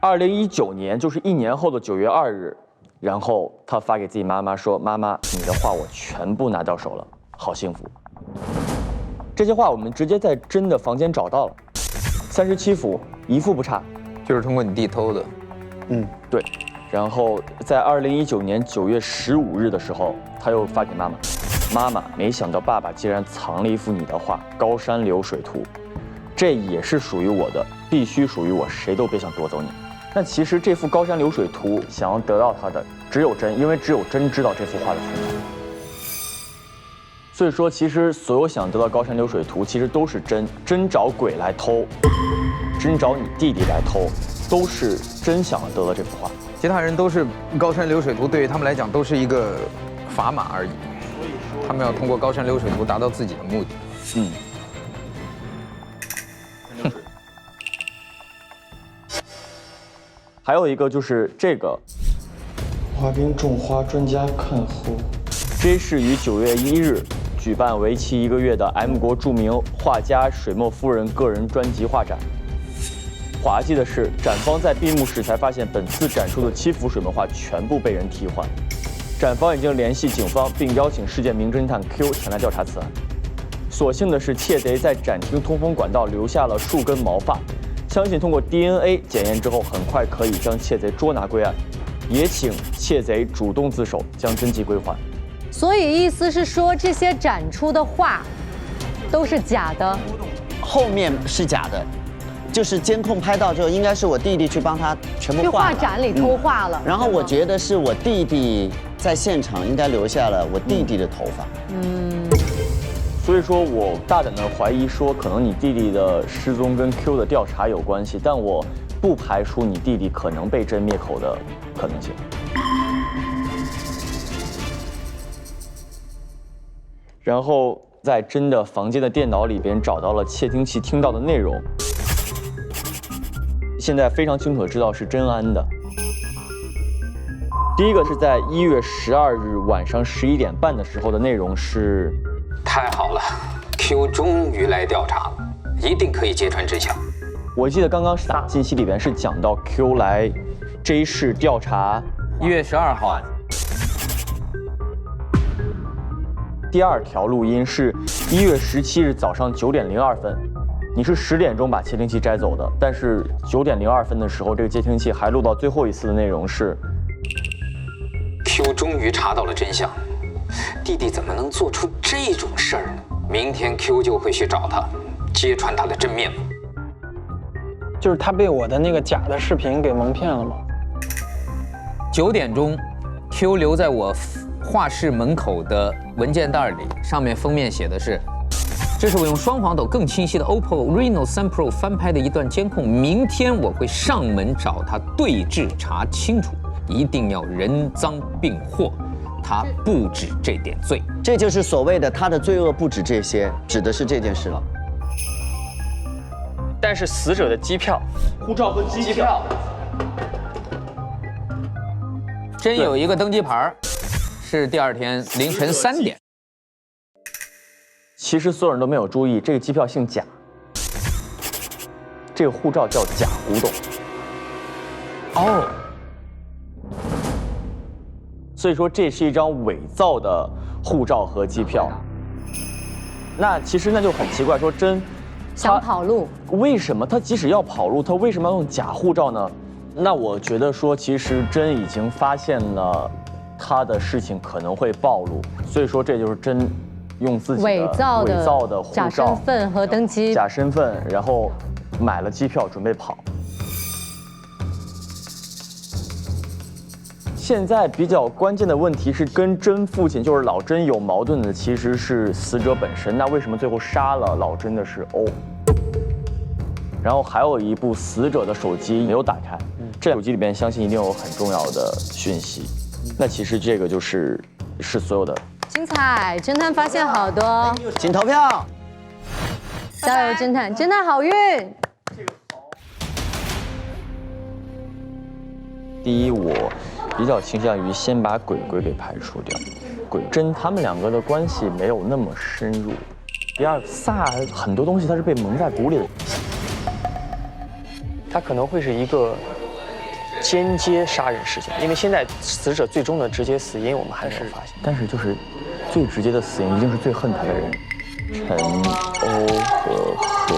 2019年，就是1年后的9月2日，然后他发给自己妈妈说：“妈妈，你的画我全部拿到手了，好幸福。”这些画我们直接在真的房间找到了，37幅，一幅不差，就是通过你弟偷的。对。然后在2019年9月15日的时候，他又发给妈妈：“妈妈，没想到爸爸竟然藏了一幅你的画《高山流水图》，这也是属于我的，必须属于我，谁都别想夺走你。”那其实这幅《高山流水图》想要得到它的只有真，因为只有真知道这幅画的存在。所以说，其实所有想得到《高山流水图》，其实都是真找鬼来偷，真找你弟弟来偷，都是真想要得到这幅画。其他人都是《高山流水图》，对于他们来讲都是一个砝码而已。他们要通过《高山流水图》达到自己的目的。还有一个就是这个，花边种花专家看护。这是于9月1日举办为期1个月的 M 国著名画家水墨夫人个人专辑画展。滑稽的是，展方在闭幕时才发现，本次展出的7幅水墨画全部被人替换。展方已经联系警方，并邀请世界名侦探 Q 前来调查此案。所幸的是，窃贼在展厅通风管道留下了数根毛发，相信通过 DNA 检验之后，很快可以将窃贼捉拿归案。也请窃贼主动自首，将真迹归还。所以意思是说，这些展出的画都是假的，后面是假的。就是监控拍到之后，应该是我弟弟去帮他全部画了，去画展里偷画了。然后我觉得是我弟弟在现场应该留下了我弟弟的头发。所以说我大胆的怀疑说，可能你弟弟的失踪跟 Q 的调查有关系，但我不排除你弟弟可能被真灭口的可能性。然后在真的房间的电脑里边找到了窃听器听到的内容。现在非常清楚的知道是真安的。第一个是在1月12日晚上11点半的时候的内容是：太好了 ，Q 终于来调查了，一定可以揭穿真相。我记得刚刚信息里边是讲到 Q 来 J 市调查，1月12号。第二条录音是1月17日早上9点02分。你是10点钟把窃听器摘走的，但是9点02分的时候，这个窃听器还录到最后一次的内容是 ：Q 终于查到了真相，弟弟怎么能做出这种事儿呢？明天 Q 就会去找他，揭穿他的真面目。就是他被我的那个假的视频给蒙骗了吗？9点钟 ，Q 留在我画室门口的文件袋里，上面封面写的是。这是我用双黄斗更清晰的 OPPO Reno 3 Pro 翻拍的一段监控，明天我会上门找他对质查清楚，一定要人赃并获，他不止这点罪。这就是所谓的他的罪恶不止这些，指的是这件事了。但是死者的机票、护照和机票，真有一个登机牌，是第二天凌晨3点。其实所有人都没有注意，这个机票姓贾，这个护照叫贾古董。哦，所以说这是一张伪造的护照和机票。那其实那就很奇怪，说真想跑路，为什么他即使要跑路，他为什么要用假护照呢？那我觉得说，其实真已经发现了他的事情可能会暴露，所以说这就是真用自己的伪造的护假身照、份和登机假身份，然后买了机票准备跑。现在比较关键的问题是，跟真父亲就是老真有矛盾的，其实是死者本身。那为什么最后杀了老真的是欧？然后还有一部死者的手机没有打开，这手机里边相信一定有很重要的讯息。那其实这个是所有的。精彩，侦探发现好多，请投票，加油，侦探，侦探好运。第一，我比较倾向于先把鬼鬼给排除掉，鬼真他们两个的关系没有那么深入。第二，萨很多东西他是被蒙在鼓里的，他可能会是一个间接杀人事件，因为现在死者最终的直接死因我们还没有发现。但是就是最直接的死因一定是最恨他的人，陈欧和何。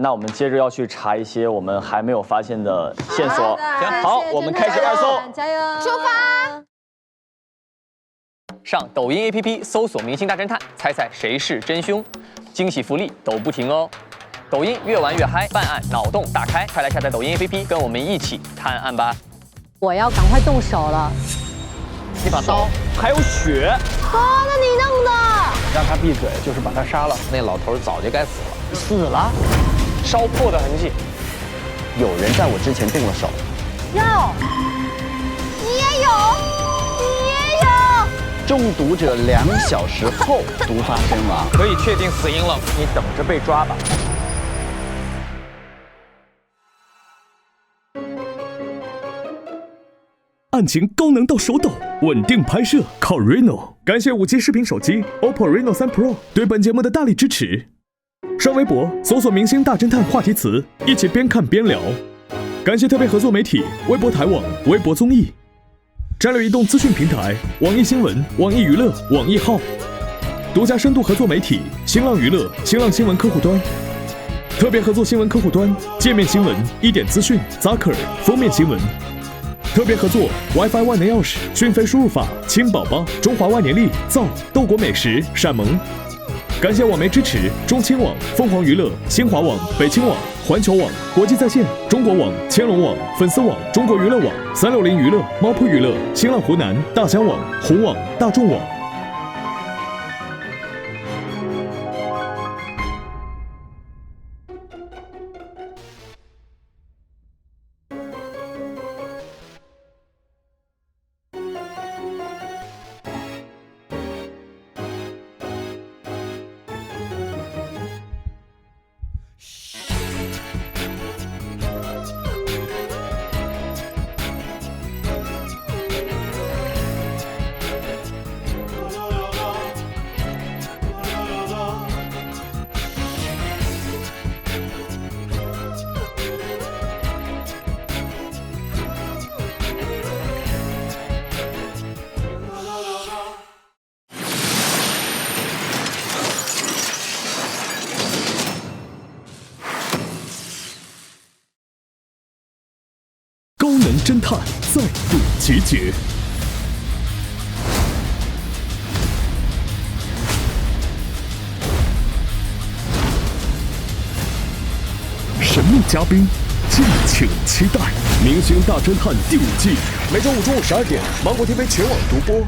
那我们接着要去查一些我们还没有发现的线索。行，好，我们开始二搜，加油，出发！上抖音 APP 搜索“明星大侦探”，猜猜谁是真凶，惊喜福利抖不停哦！抖音越玩越嗨，办案脑洞大开，快来下载抖音 APP，跟我们一起探案吧！我要赶快动手了。一把刀，还有血。哦，那你弄的？让他闭嘴，就是把他杀了。那老头早就该死了。死了，烧破的痕迹。有人在我之前动了手。有，你也有，你也有。中毒者2小时后毒发身亡，可以确定死因了，你等着被抓吧。案情高能到手抖，稳定拍摄靠 Reno。感谢5G 视频手机 OPPO Reno 3 Pro 对本节目的大力支持。上微博搜索“明星大侦探”话题词，一起边看边聊。感谢特别合作媒体微博台网、微博综艺。战略移动资讯平台网易新闻、网易娱乐、网易号。独家深度合作媒体新浪娱乐、新浪新闻客户端。特别合作新闻客户端界面新闻、一点资讯、Zucker 封面新闻。特别合作 WiFi 万能钥匙、讯飞输入法、亲宝宝、中华万年历、造、豆果美食、闪萌。感谢网媒支持：中青网、凤凰娱乐、新华网、北青网、环球网、国际在线、中国网、千龙网、粉丝网、中国娱乐网、360娱乐、猫扑娱乐、新浪湖南、大疆网、红网、大众网。高能侦探再度集结，神秘嘉宾，敬请期待《明星大侦探》第5季，每周5中午12点，芒果 TV 全网独播。